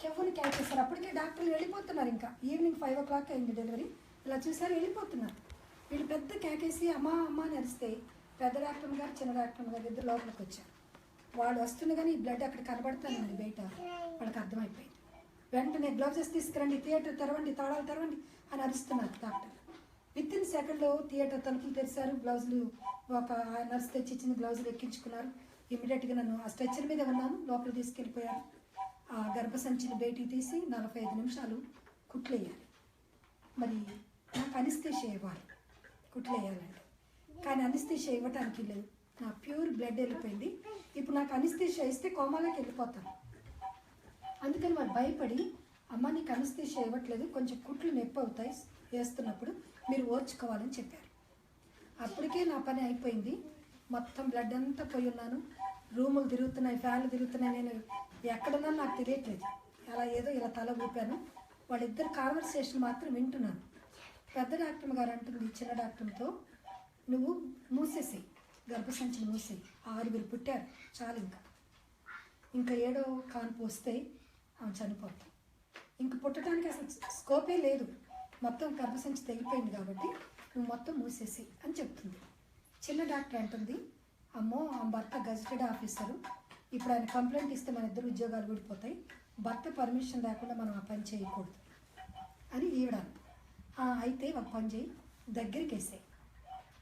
కెవ్వుని క్యాచ్ చేస్తారు. అప్పటికే డాక్టర్లు వెళ్ళిపోతున్నారు. ఇంకా ఈవినింగ్ 5 o'clock అయింది డెలివరీ. ఇలా చూసారు, వెళ్ళిపోతున్నారు. వీళ్ళు పెద్ద కేకేసి అమ్మా అమ్మ అని అరిస్తే పెద్ద డాక్టర్ గారు చిన్న డాక్టర్ గారు ఇద్దరు లోపలికి వచ్చారు. వాడు వస్తుండగానే ఈ బ్లడ్ అక్కడ కనబడతానండి బయట. వాళ్ళకి అర్థమైపోయింది. వెంటనే గ్లౌజెస్ తీసుకురండి, థియేటర్ తెరవండి, తాళాలు తెరవండి అని అరుస్తున్నారు డాక్టర్. విత్ ఇన్ సెకండ్లో థియేటర్ తలుపులు తెరిచారు. గ్లౌజులు ఒక నర్స్ తెచ్చి ఇచ్చిన గ్లౌజులు ఎక్కించుకున్నారు. ఇమీడియట్గా నన్ను ఆ స్ట్రెచ్చర్ మీద ఉన్నాను, లోపలికి తీసుకెళ్ళిపోయారు. ఆ గర్భసంచిని బయటికి తీసి 45 నిమిషాలు కుట్లు వేయాలి. మరి నాకు అనిస్థీషియా ఇవ్వాలి కుట్లు వేయాలంటే, కానీ అనిస్థీషియా ఇవ్వటానికి లేదు. నా ప్యూర్ బ్లడ్ వెళ్ళిపోయింది. ఇప్పుడు నాకు అనిస్థీషియా ఇస్తే కోమాలోకి వెళ్ళిపోతాను. అందుకని వాళ్ళు భయపడి అమ్మ నీకు అనిస్థీషియా ఇవ్వట్లేదు, కొంచెం కుట్లు నొప్పి అవుతాయి వేస్తున్నప్పుడు, మీరు ఓర్చుకోవాలని చెప్పారు. అప్పటికే నా పని అయిపోయింది. మొత్తం బ్లడ్ అంతా పోయి ఉన్నాను. రూములు తిరుగుతున్నాయి, ఫ్యాన్లు తిరుగుతున్నాయి. నేను ఎక్కడున్నా నాకు తెలియట్లేదు. అలా ఏదో ఇలా తల ఊపాను. వాళ్ళిద్దరు కాన్వర్సేషన్ మాత్రం వింటున్నాను. పెద్ద డాక్టర్ గారు అంటుంది చిన్న డాక్టర్తో, నువ్వు మూసేసేయి, గర్భసంచిని మూసేయి, 6 పుట్టారు చాలు, ఇంకా 7వ కాన్పు వస్తే ఆమె చనిపోతాం, ఇంక పుట్టడానికి అసలు స్కోపే లేదు, మొత్తం గర్భసంచి తెగిపోయింది కాబట్టి నువ్వు మొత్తం మూసేసి అని చెప్తుంది. చిన్న డాక్టర్ అంటుంది, అమ్మో ఆ భర్త గజెటెడ్ ఆఫీసరు, ఇప్పుడు ఆయన కంప్లైంట్ ఇస్తే మన ఇద్దరు ఉద్యోగాలు ఊడిపోతాయి, భర్త పర్మిషన్ లేకుండా మనం ఆ పని చేయకూడదు అని ఈవిడ. అయితే ఒక పని చేయి, దగ్గరికి వేసాయి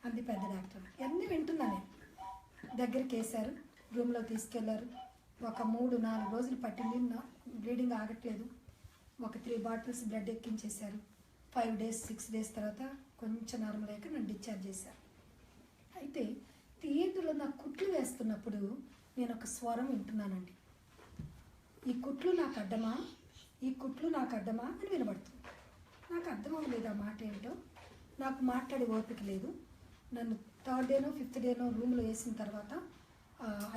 అంది పెద్ద డాక్టర్. అన్నీ వింటున్నా నేను. దగ్గరికి వేశారు, రూమ్లో తీసుకెళ్లారు. ఒక 3-4 రోజులు పట్టింది, బ్లీడింగ్ ఆగట్లేదు. ఒక 3 బాటిల్స్ బ్లడ్ ఎక్కించేశారు. 5 days 6 days తర్వాత కొంచెం నార్మల్ అయ్యాక నన్ను డిశ్చార్జ్ చేశారు. అయితే థియేటర్లో నాకు కుట్లు వేస్తున్నప్పుడు నేను ఒక స్వరం వింటున్నానండి, ఈ కుట్లు నాకు అడ్డమా, ఈ కుట్లు నాకు అడ్డమా అని వినబడుతుంది. నాకు అర్థం అవ్వలేదు ఆ మాట ఏంటో, నాకు మాట్లాడే ఓపిక లేదు. నన్ను 3rd day 5th day రూమ్లో వేసిన తర్వాత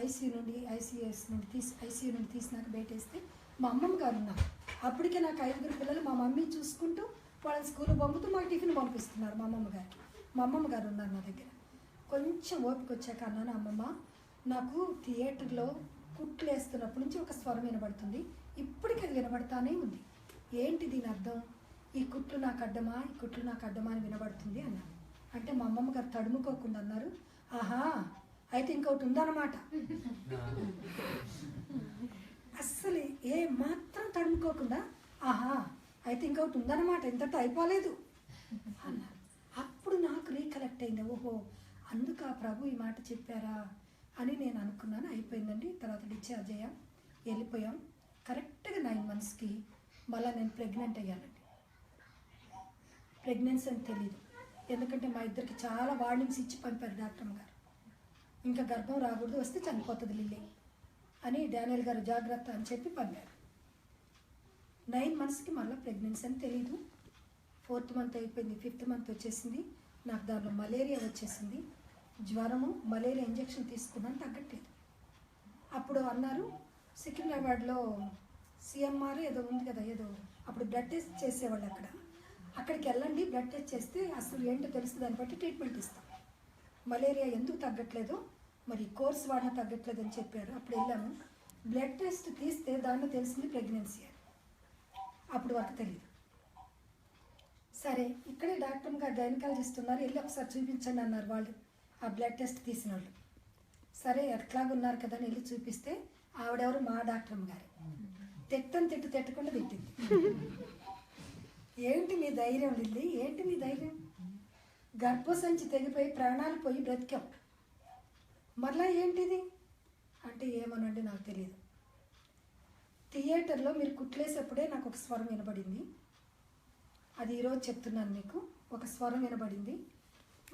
ఐసీయూ నుండి తీసినాక బయటేస్తే మా అమ్మమ్మ గారు ఉన్నారు. అప్పటికే నాకు 5 పిల్లలు, మా మమ్మీ చూసుకుంటూ వాళ్ళని స్కూల్కి పంపుతూ మాకు టిఫిన్ పంపిస్తున్నారు మా అమ్మమ్మ గారికి. మా అమ్మమ్మ గారు ఉన్నారు నా దగ్గర. కొంచెం ఓపిక వచ్చాక అన్నాను, అమ్మమ్మ నాకు థియేటర్లో కుట్లు వేస్తున్నప్పటి నుంచి ఒక స్వరం వినబడుతుంది, ఇప్పటికీ అది వినబడతానే ఉంది, ఏంటి దీని అర్థం, ఈ కుట్లు నాకు అడ్డమా, ఈ కుట్లు నాకు అడ్డమా అని వినబడుతుంది అన్నాను. అంటే మా అమ్మమ్మ గారు తడుముకోకుండా అన్నారు, ఆహా అయితే ఇంకొకటి ఉందన్నమాట. అస్సలు ఏ మాత్రం తడుముకోకుండా ఆహా అయితే ఇంకొకటి ఉందన్నమాట, ఇంతటితో అయిపోలేదు అన్నారు. అప్పుడు నాకు రీకలెక్ట్ అయింది, ఓహో అందుకు ఆ ప్రభు ఈ మాట చెప్పారా అని నేను అనుకున్నాను. అయిపోయిందండి. తర్వాత డిశ్చార్జ్ అయ్యాం, వెళ్ళిపోయాం. కరెక్ట్గా 9 monthsకి మళ్ళీ నేను ప్రెగ్నెంట్ అయ్యానండి. ప్రెగ్నెన్సీ అని తెలియదు, ఎందుకంటే మా ఇద్దరికి చాలా వార్నింగ్స్ ఇచ్చి పంపారు డాక్టర్ గారు, ఇంకా గర్భం రాకూడదు, వస్తే చనిపోతుంది లిల్లీ అని డానియల్ గారు జాగ్రత్త అని చెప్పి పంపారు. 9 monthsకి మళ్ళీ ప్రెగ్నెన్సీ అని తెలీదు. 4th month అయిపోయింది, 5th month వచ్చేసింది. నాకు దానిలో మలేరియా వచ్చేసింది, జ్వరము, మలేరియా ఇంజెక్షన్ తీసుకున్నాను, తగ్గట్లేదు. అప్పుడు అన్నారు సికింద్రాబాద్లో CMR ఏదో ఉంది కదా, ఏదో అప్పుడు బ్లడ్ టెస్ట్ చేసేవాళ్ళు, అక్కడికి వెళ్ళండి, బ్లడ్ టెస్ట్ చేస్తే అసలు ఏంటో తెలుస్తుంది, దాన్ని బట్టి ట్రీట్మెంట్ ఇస్తాం, మలేరియా ఎందుకు తగ్గట్లేదు, మరి కోర్స్ వాడినా తగ్గట్లేదు అని చెప్పారు. అప్పుడు వెళ్ళాము, బ్లడ్ టెస్ట్ తీస్తే దాంట్లో తెలిసింది ప్రెగ్నెన్సీ అని. అప్పుడు వరకు తెలియదు. సరే ఇక్కడే డాక్టర్ గారు గైనకాలజిస్ట్ ఉన్నారు, వెళ్ళి ఒకసారి చూపించండి అన్నారు వాళ్ళు, ఆ బ్లడ్ టెస్ట్ తీసిన వాళ్ళు. సరే ఎట్లాగున్నారు కదా అని వెళ్ళి చూపిస్తే ఆవిడెవరు, మా డాక్టర్ గారు. తిట్టకుండా తిట్టింది. ఏంటి మీ ధైర్యం లిల్లీ, ఏంటి మీ ధైర్యం, గర్భసంచి తెగిపోయి ప్రాణాలు పోయి బ్రతికాం, మరలా ఏంటిది అంటే ఏమోనండి నాకు తెలియదు. థియేటర్లో మీరు కుట్లేసేప్పుడే నాకు ఒక స్వరం వినబడింది, అది ఈరోజు చెప్తున్నాను మీకు. ఒక స్వరం వినబడింది.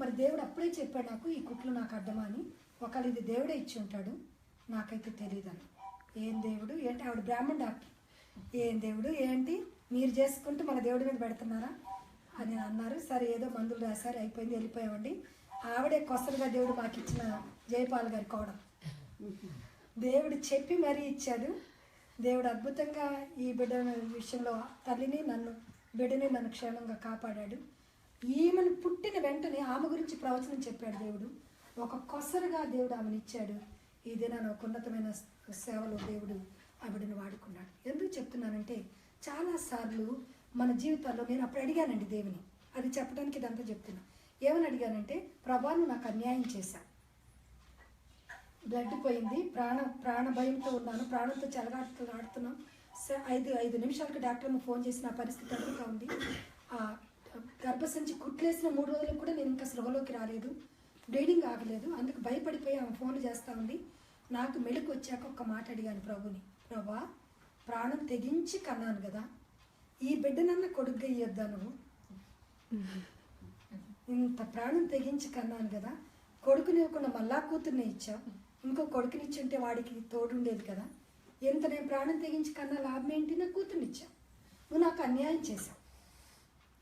మరి దేవుడు అప్పుడే చెప్పాడు నాకు, ఈ కుట్లు నాకు అడ్డమా అని. ఒకవేళ ఇది దేవుడే ఇచ్చి ఉంటాడు, నాకైతే తెలియదని. ఏం దేవుడు ఏంటి? ఆవిడ బ్రాహ్మణ్ డాక్టర్. ఏం దేవుడు ఏంటి మీరు చేసుకుంటూ మన దేవుడి మీద పెడుతున్నారా అని అన్నారు. సరే ఏదో మందులు రాశారు, అయిపోయింది, వెళ్ళిపోయామండి. ఆవిడే కొసలుగా దేవుడు మాకు ఇచ్చిన జయపాల్ గారి కోడలు. దేవుడు చెప్పి మరీ ఇచ్చాడు. దేవుడు అద్భుతంగా ఈ బిడ్డ విషయంలో తల్లిని బిడ్డని నన్ను క్షేమంగా కాపాడాడు. ఈమెను పుట్టిన వెంటనే ఆమె గురించి ప్రవచనం చెప్పాడు దేవుడు. ఒక కొసరుగా దేవుడు ఆమెను ఇచ్చాడు. ఈ దినాన ఒక ఉన్నతమైన సేవలో దేవుడు ఆ బిడ్డను వాడుకున్నాడు. ఎందుకు చెప్తున్నానంటే చాలాసార్లు మన జీవితాల్లో నేను అప్పుడు అడిగానండి దేవుని, అది చెప్పడానికి ఇదంతా చెప్తున్నా. ఏమని అడిగానంటే, ప్రభా నువ్వు నాకు అన్యాయం చేశా, బ్లడ్ పోయింది, ప్రాణ భయంతో ఉన్నాను, ప్రాణంతో చెలగాడుతున్నాం. 5 నిమిషాలకి డాక్టర్ని ఫోన్ చేసి నా పరిస్థితి అడుగుతూ ఉంది. గర్భసంచి కుట్లేసిన 3 రోజులకు కూడా నేను ఇంకా సృహలోకి రాలేదు, బ్లీడింగ్ ఆగలేదు. అందుకు భయపడిపోయి ఆమె ఫోన్లు చేస్తూ ఉంది. నాకు మెలకు వచ్చాక ఒక్క మాట అడిగాను ప్రభుని, ప్రభా ప్రాణం తెగించి కన్నాను కదా, ఈ బిడ్డనన్న కొడుగ్గా ఇయ్యొద్దా నువ్వు? ఇంత ప్రాణం తెగించి కన్నాను కదా, కొడుకుని ఇవ్వకుండా మళ్ళా కూతుర్ని ఇచ్చావు, ఇంకో కొడుకునిచ్చి ఉంటే వాడికి తోడుండేది కదా, ఎంత నేను ప్రాణం తెగించి కన్నా లాభం ఏంటి? నా కూతుర్నిచ్చావు, నువ్వు నాకు అన్యాయం చేశావు.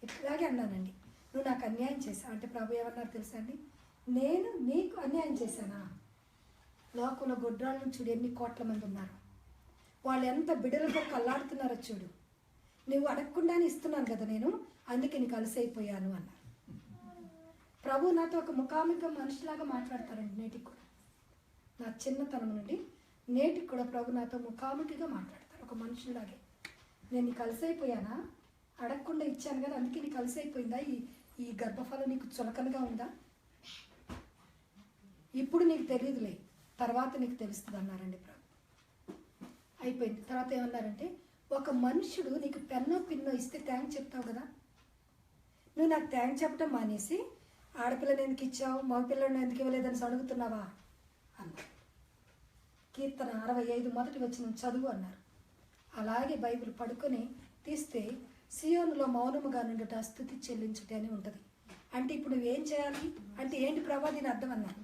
ఇట్లాగే అన్నానండి, నువ్వు నాకు అన్యాయం చేశావు అంటే ప్రభు ఏమన్నారు తెలుసా అండి, నేను నీకు అన్యాయం చేశానా? లోకంలో గొడ్రాళ్ళను చూడు, ఎన్ని కోట్ల మంది ఉన్నారు, వాళ్ళు ఎంత బిడ్డలతో కల్లాడుతున్నారో చూడు, నువ్వు అడగకుండానే ఇస్తున్నాను కదా నేను, అందుకే నీకు అలసైపోయాను అన్నారు. ప్రభు నాతో ఒక ముఖాముఖి మనిషిలాగా మాట్లాడతారండి నేటికి కూడా. నా చిన్నతనం నుండి నేటికి కూడా ప్రభు నాతో ముఖాముఖిగా మాట్లాడతారు ఒక మనుషులాగే. నేను నీకు అలసైపోయానా? అడగకుండా ఇచ్చాను కదా, అందుకే నీకు అలసైపోయిందా? ఈ గర్భఫలం నీకు చులకనగా ఉందా? ఇప్పుడు నీకు తెలియదులే, తర్వాత నీకు తెలుస్తుంది అన్నారండి ప్రభు. అయిపోయింది. తర్వాత ఏమన్నారంటే, ఒక మనుషుడు నీకు పెన్నో పిన్నో ఇస్తే థ్యాంక్స్ చెప్తావు కదా, నువ్వు నాకు థ్యాంక్స్ చెప్పడం మానేసి ఆడపిల్లని ఎందుకు ఇచ్చావు, మగపిల్లని ఎందుకు ఇవ్వలేదని అడుగుతున్నావా అన్నారు. కీర్తన 65 మొదటి వచనం చదువు అన్నారు. అలాగే బైబిల్ పడుకొని తీస్తే సియోనులో మౌనముగా నుండుట స్తుతి చెల్లించుట అని ఉంటుంది. అంటే ఇప్పుడు నువ్వేం చేయాలి అంటే, ఏంటి ప్రభా దీని అర్థం అన్నారు.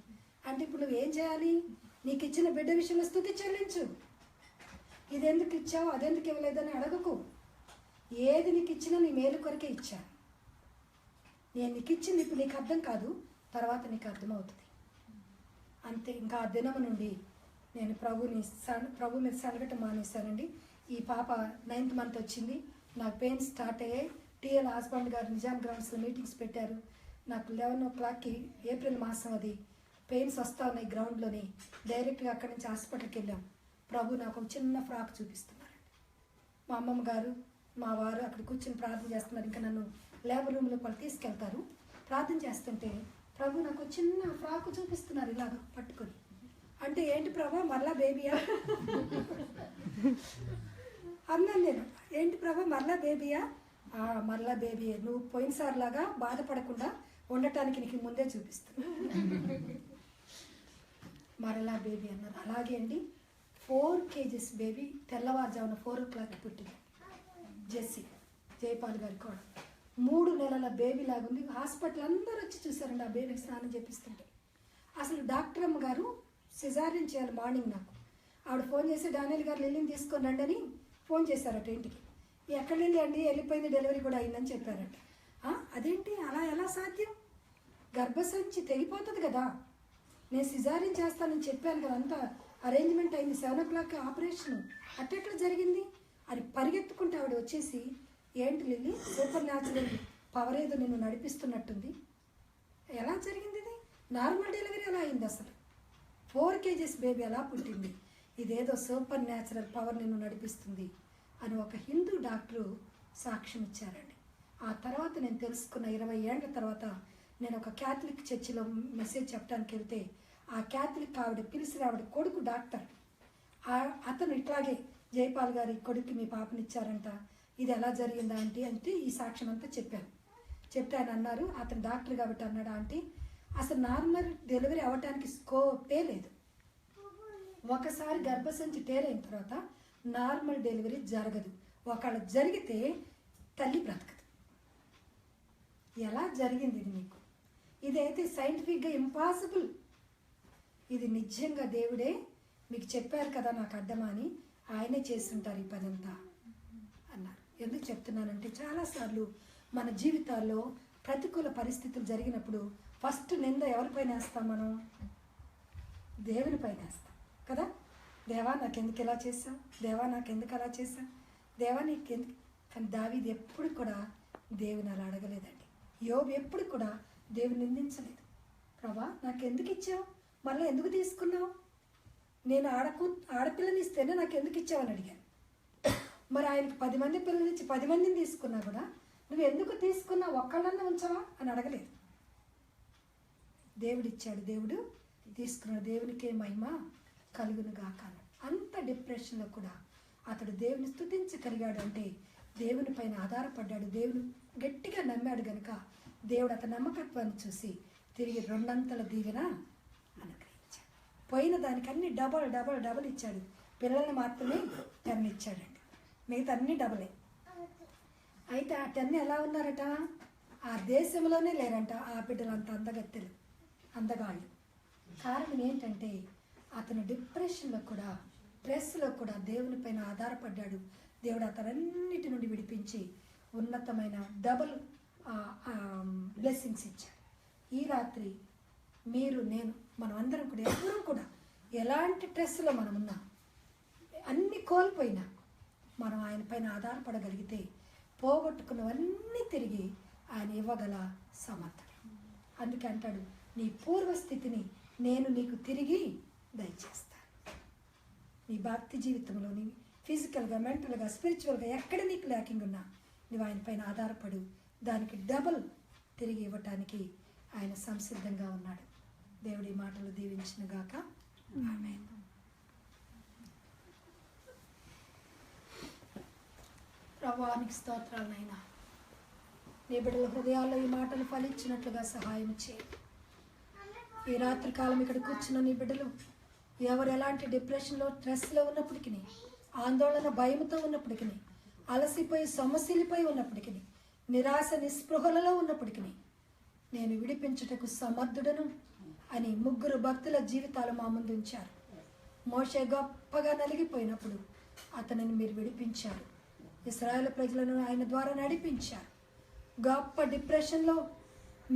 అంటే ఇప్పుడు నువ్వేం చేయాలి? నీకు ఇచ్చిన బిడ్డ విషయంలో స్తుతి చెల్లించు. ఇది ఎందుకు ఇచ్చావు, అదెందుకు ఇవ్వలేదని అడగకు. ఏది నీకు ఇచ్చినా నీ మేలు కొరకే ఇచ్చాను. నేను నీకు ఇచ్చింది ఇప్పుడు నీకు అర్థం కాదు, తర్వాత నీకు అర్థమవుతుంది. అంతే. ఇంకా ఆ దినం నుండి నేను ప్రభు మీద సనగటం మానేశానండి. ఈ పాప 9th మంత్ వచ్చింది, నాకు పెయిన్స్ స్టార్ట్ అయ్యాయి. టీఎల్ హస్బెండ్ గారు నిజాం గ్రౌండ్స్లో మీటింగ్స్ పెట్టారు. నాకు 11 o'clockకి ఏప్రిల్ మాసం అది పెయిన్స్ వస్తూ ఉన్నాయి గ్రౌండ్లోని. డైరెక్ట్గా అక్కడి నుంచి హాస్పిటల్కి వెళ్ళాం. ప్రభు నాకు ఒక చిన్న ఫ్రాక్ చూపిస్తున్నారండి. మా అమ్మమ్మ గారు మా వారు అక్కడ కూర్చొని ప్రార్థన చేస్తున్నారు. ఇంకా నన్ను లేబర్ రూమ్లో వాళ్ళు తీసుకెళ్తారు. ప్రార్థన చేస్తుంటే ప్రభు నాకు చిన్న ఫ్రాక్ చూపిస్తున్నారు ఇలాగ పట్టుకొని. అంటే ఏంటి ప్రభా మరలా బేబీయా అన్నాను నేను. ఏంటి ప్రభా మరలా బేబీయా? మరలా బేబీయే, నువ్వు పోయినసారిలాగా బాధపడకుండా ఉండటానికి నీకు ముందే చూపిస్తున్నా. మరలా బేబీ అన్నారు. అలాగే అండి 4 kgs బేబీ తెల్లవారుజామున 4 o'clock పుట్టింది. జెస్సీ జయపాల్ గారి కూడా 3 నెలల బేబీ లాగుంది. హాస్పిటల్ అందరూ వచ్చి చూసారండి ఆ బేబీకి స్నానం చేపిస్తుంటే. అసలు డాక్టర్ అమ్మ గారు సిజారియన్ చేయాలి మార్నింగ్. నాకు ఆవిడ ఫోన్ చేసి డానియల్ గారు లిల్లీని తీసుకొని రండి అని ఫోన్ చేశారట ఇంటికి. ఎక్కడ లిల్లీ అండి, వెళ్ళిపోయింది, డెలివరీ కూడా అయిందని చెప్పారట. అదేంటి అలా ఎలా సాధ్యం? గర్భసంచి తెగిపోతుంది కదా, నేను సిజారియన్ చేస్తానని చెప్పాను కదా, అంతా అరేంజ్మెంట్ అయింది, 7 o'clock ఆపరేషన్, అట్టెట్లా జరిగింది అని పరిగెత్తుకుంటే ఆవిడ వచ్చేసి, ఏంటి లిల్లీ సూపర్ న్యాచురల్ పవర్ ఏదో నిన్ను నడిపిస్తున్నట్టుంది, ఎలా జరిగింది ఇది? నార్మల్ డెలివరీ ఎలా అయింది? అసలు 4 kgs బేబీ ఎలా పుట్టింది? ఇదేదో సూపర్ న్యాచురల్ పవర్ నిన్ను నడిపిస్తుంది అని ఒక హిందూ డాక్టరు సాక్ష్యం ఇచ్చారండి. ఆ తర్వాత నేను తెలుసుకున్న 20 ఏళ్ల తర్వాత నేను ఒక క్యాథలిక్ చర్చిలో మెసేజ్ చెప్పడానికి వెళ్తే ఆ క్యాథలిక్ ఆవిడ పిలిచి ఆవిడ కొడుకు డాక్టర్, అతను ఇట్లాగే జయపాల్ గారి కొడుకు మీ పాపనిచ్చారంట, ఇది ఎలా జరిగిందా అంటే ఈ సాక్ష్యం అంతా చెప్పాను. చెప్తే ఆయన అన్నారు, అతను డాక్టర్ కాబట్టి అన్నాడు, ఆంటీ అసలు నార్మల్ డెలివరీ అవ్వటానికి స్కోపే లేదు. ఒకసారి గర్భసంచి తేలైన తర్వాత నార్మల్ డెలివరీ జరగదు. ఒకవేళ జరిగితే తల్లి బ్రతకదు. ఎలా జరిగింది ఇది మీకు? ఇదైతే సైంటిఫిక్గా ఇంపాసిబుల్. ఇది నిజంగా దేవుడే మీకు చెప్పారు కదా నాకు అర్థమని, ఆయనే చేస్తుంటారు ఈ పనంతా అన్నారు. ఎందుకు చెప్తున్నానంటే చాలాసార్లు మన జీవితాల్లో ప్రతికూల పరిస్థితులు జరిగినప్పుడు ఫస్ట్ నింద ఎవరిపైన వేస్తాం? మనం దేవుని పైన వేస్తాం కదా. దేవా నాకెందుకు ఇలా చేశావు, దేవా నాకెందుకు అలా చేశావు, దేవా నీకెందుకు. కానీ దావీదు ఎప్పుడు కూడా దేవుని అలా అడగలేదండి. యోబు ఎప్పుడు కూడా దేవుని నిందించలేదు. ప్రభా నాకెందుకు ఇచ్చావు, మళ్ళీ ఎందుకు తీసుకున్నావు, నేను ఆడపిల్లని ఇస్తేనే నాకు ఎందుకు ఇచ్చావని అడిగాను. మరి ఆయనకి 10 మంది పిల్లలు ఇచ్చి 10 మందిని తీసుకున్నా కూడా నువ్వు ఎందుకు తీసుకున్నావు, ఒక్కళ్ళన్నా ఉంచావా అని అడగలేదు. దేవుడు ఇచ్చాడు, దేవుడు తీసుకున్నాడు, దేవునికే మహిమ కలుగును గాక. అంత డిప్రెషన్లో కూడా అతడు దేవుని స్తుతించగలిగాడు అంటే దేవుని పైన ఆధారపడ్డాడు, దేవుని గట్టిగా నమ్మాడు గనుక దేవుడు అతని నమ్మకత్వాన్ని చూసి తిరిగి 2 దీవెన అనుగ్రహించాడు. పోయిన దానికి అన్ని డబల్ ఇచ్చాడు. పిల్లల్ని మాత్రమే 10 ఇచ్చాడండి, మిగతా అన్ని డబలే. అయితే ఆ 10 ఎలా ఉన్నారట, ఆ దేశంలోనే లేరంట ఆ బిడ్డలు, అంత అందగాళ్ళు. కారణం ఏంటంటే అతను డిప్రెషన్లో కూడా, స్ట్రెస్లో కూడా దేవుని పైన ఆధారపడ్డాడు. దేవుడు అతనన్నిటి నుండి విడిపించి ఉన్నతమైన డబుల్ బ్లెస్సింగ్స్ ఇచ్చాడు. ఈ రాత్రి మీరు, నేను, మనం అందరం కూడా ఎవరూ కూడా ఎలాంటి స్ట్రెస్లో మనం ఉన్నాం, అన్నీ కోల్పోయినా మనం ఆయన పైన ఆధారపడగలిగితే పోగొట్టుకున్నవన్నీ తిరిగి ఆయన ఇవ్వగల సమర్థుడు. అందుకే అంటాడు, నీ పూర్వస్థితిని నేను నీకు తిరిగి దయచేస్తాను. నీ భక్తి జీవితంలో నీ ఫిజికల్గా, మెంటల్గా, స్పిరిచువల్గా ఎక్కడ నీకు ల్యాకింగ్ ఉన్నా నువ్వు ఆయన పైన ఆధారపడు, దానికి డబుల్ తిరిగి ఇవ్వటానికి ఆయన సంసిద్ధంగా ఉన్నాడు. దేవుడి మాటలు దీవించిన గాక. ఆమేన్. ప్రభువానికి స్తోత్రాలనైనా, నీ బిడ్డల హృదయాల్లో ఈ మాటలు ఫలించినట్లుగా సహాయం చేయి. ఈ రాత్రి కాలం ఇక్కడ కూర్చున్న నీ బిడ్డలు ఎవరు ఎలాంటి డిప్రెషన్లో, స్ట్రెస్లో ఉన్నప్పటికీ, ఆందోళన, భయంతో ఉన్నప్పటికీ, అలసిపోయి సొమ్మసిల్లిపోయి ఉన్నప్పటికీ, నిరాశ నిస్పృహలలో ఉన్నప్పటికీ నేను విడిపించుటకు సమర్థుడను అని 3 భక్తుల జీవితాలు మా ముందు ఉంచారు. మోషే గొప్పగా నలిగిపోయినప్పుడు అతనిని మీరు విడిపించారు. ఇశ్రాయేలు ప్రజలను ఆయన ద్వారా నడిపించారు. గొప్ప డిప్రెషన్లో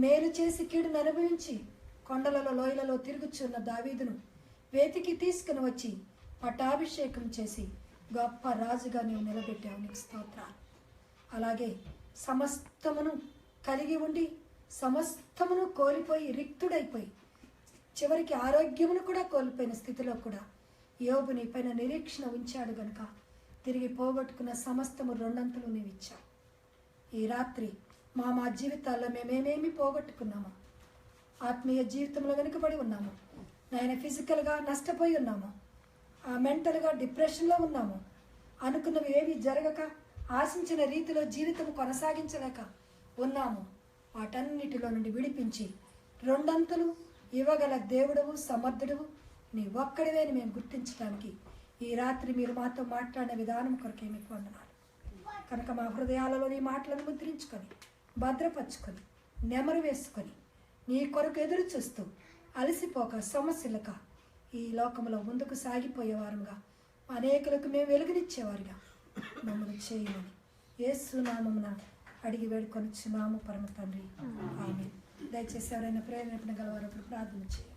మేలు చేసి కీడును అనుభవించి కొండలలో, లోయలలో తిరుగుచున్న దావీదును వేతికి తీసుకుని వచ్చి పట్టాభిషేకం చేసి గొప్ప రాజుగా నీవు నిలబెట్టావు, నీకు స్తోత్రాలు. అలాగే సమస్తమును కలిగి ఉండి సమస్తమును కోల్పోయి రిక్తుడైపోయి చివరికి ఆరోగ్యమును కూడా కోల్పోయిన స్థితిలో కూడా యోబు నీ పైన నిరీక్షణ ఉంచాడు గనుక తిరిగి పోగొట్టుకున్న సమస్తము 2 నీవు ఇచ్చావు. ఈ రాత్రి మా జీవితాల్లో మేమేమేమి పోగొట్టుకున్నామో, ఆత్మీయ జీవితంలో వెనుకబడి ఉన్నాము, నాయన ఫిజికల్గా నష్టపోయి ఉన్నాము, మెంటల్గా డిప్రెషన్లో ఉన్నాము, అనుకున్నవి ఏవి జరగక ఆశించిన రీతిలో జీవితం కొనసాగించలేక ఉన్నాము. వాటన్నిటిలో నుండి విడిపించి 2 ఇవ్వగల దేవుడవు, సమర్థుడవు నీ ఒక్కడివే అని మేము గుర్తించడానికి ఈ రాత్రి మీరు మాతో మాట్లాడిన విధానం కొరకే మీకు వందనాలు. కనుక మా హృదయాలలో నీ మాటలను ముద్రించుకొని, భద్రపరుచుకొని, నెమరు వేసుకొని నీ కొరకు ఎదురు చూస్తూ అలసిపోక, సమస్యలక ఈ లోకంలో ముందుకు సాగిపోయేవారుగా, అనేకులకు మేము వెలుగునిచ్చేవారుగా మమ్మల్ని చేయమని యేసు నామమున అడిగి వేడుకొనిచున్నాము పరమ తండ్రి. ఆమేన్. దయచేసి ఎవరైనా ప్రేరేపణ గలవారు అప్పుడు ప్రార్థన చేయండి.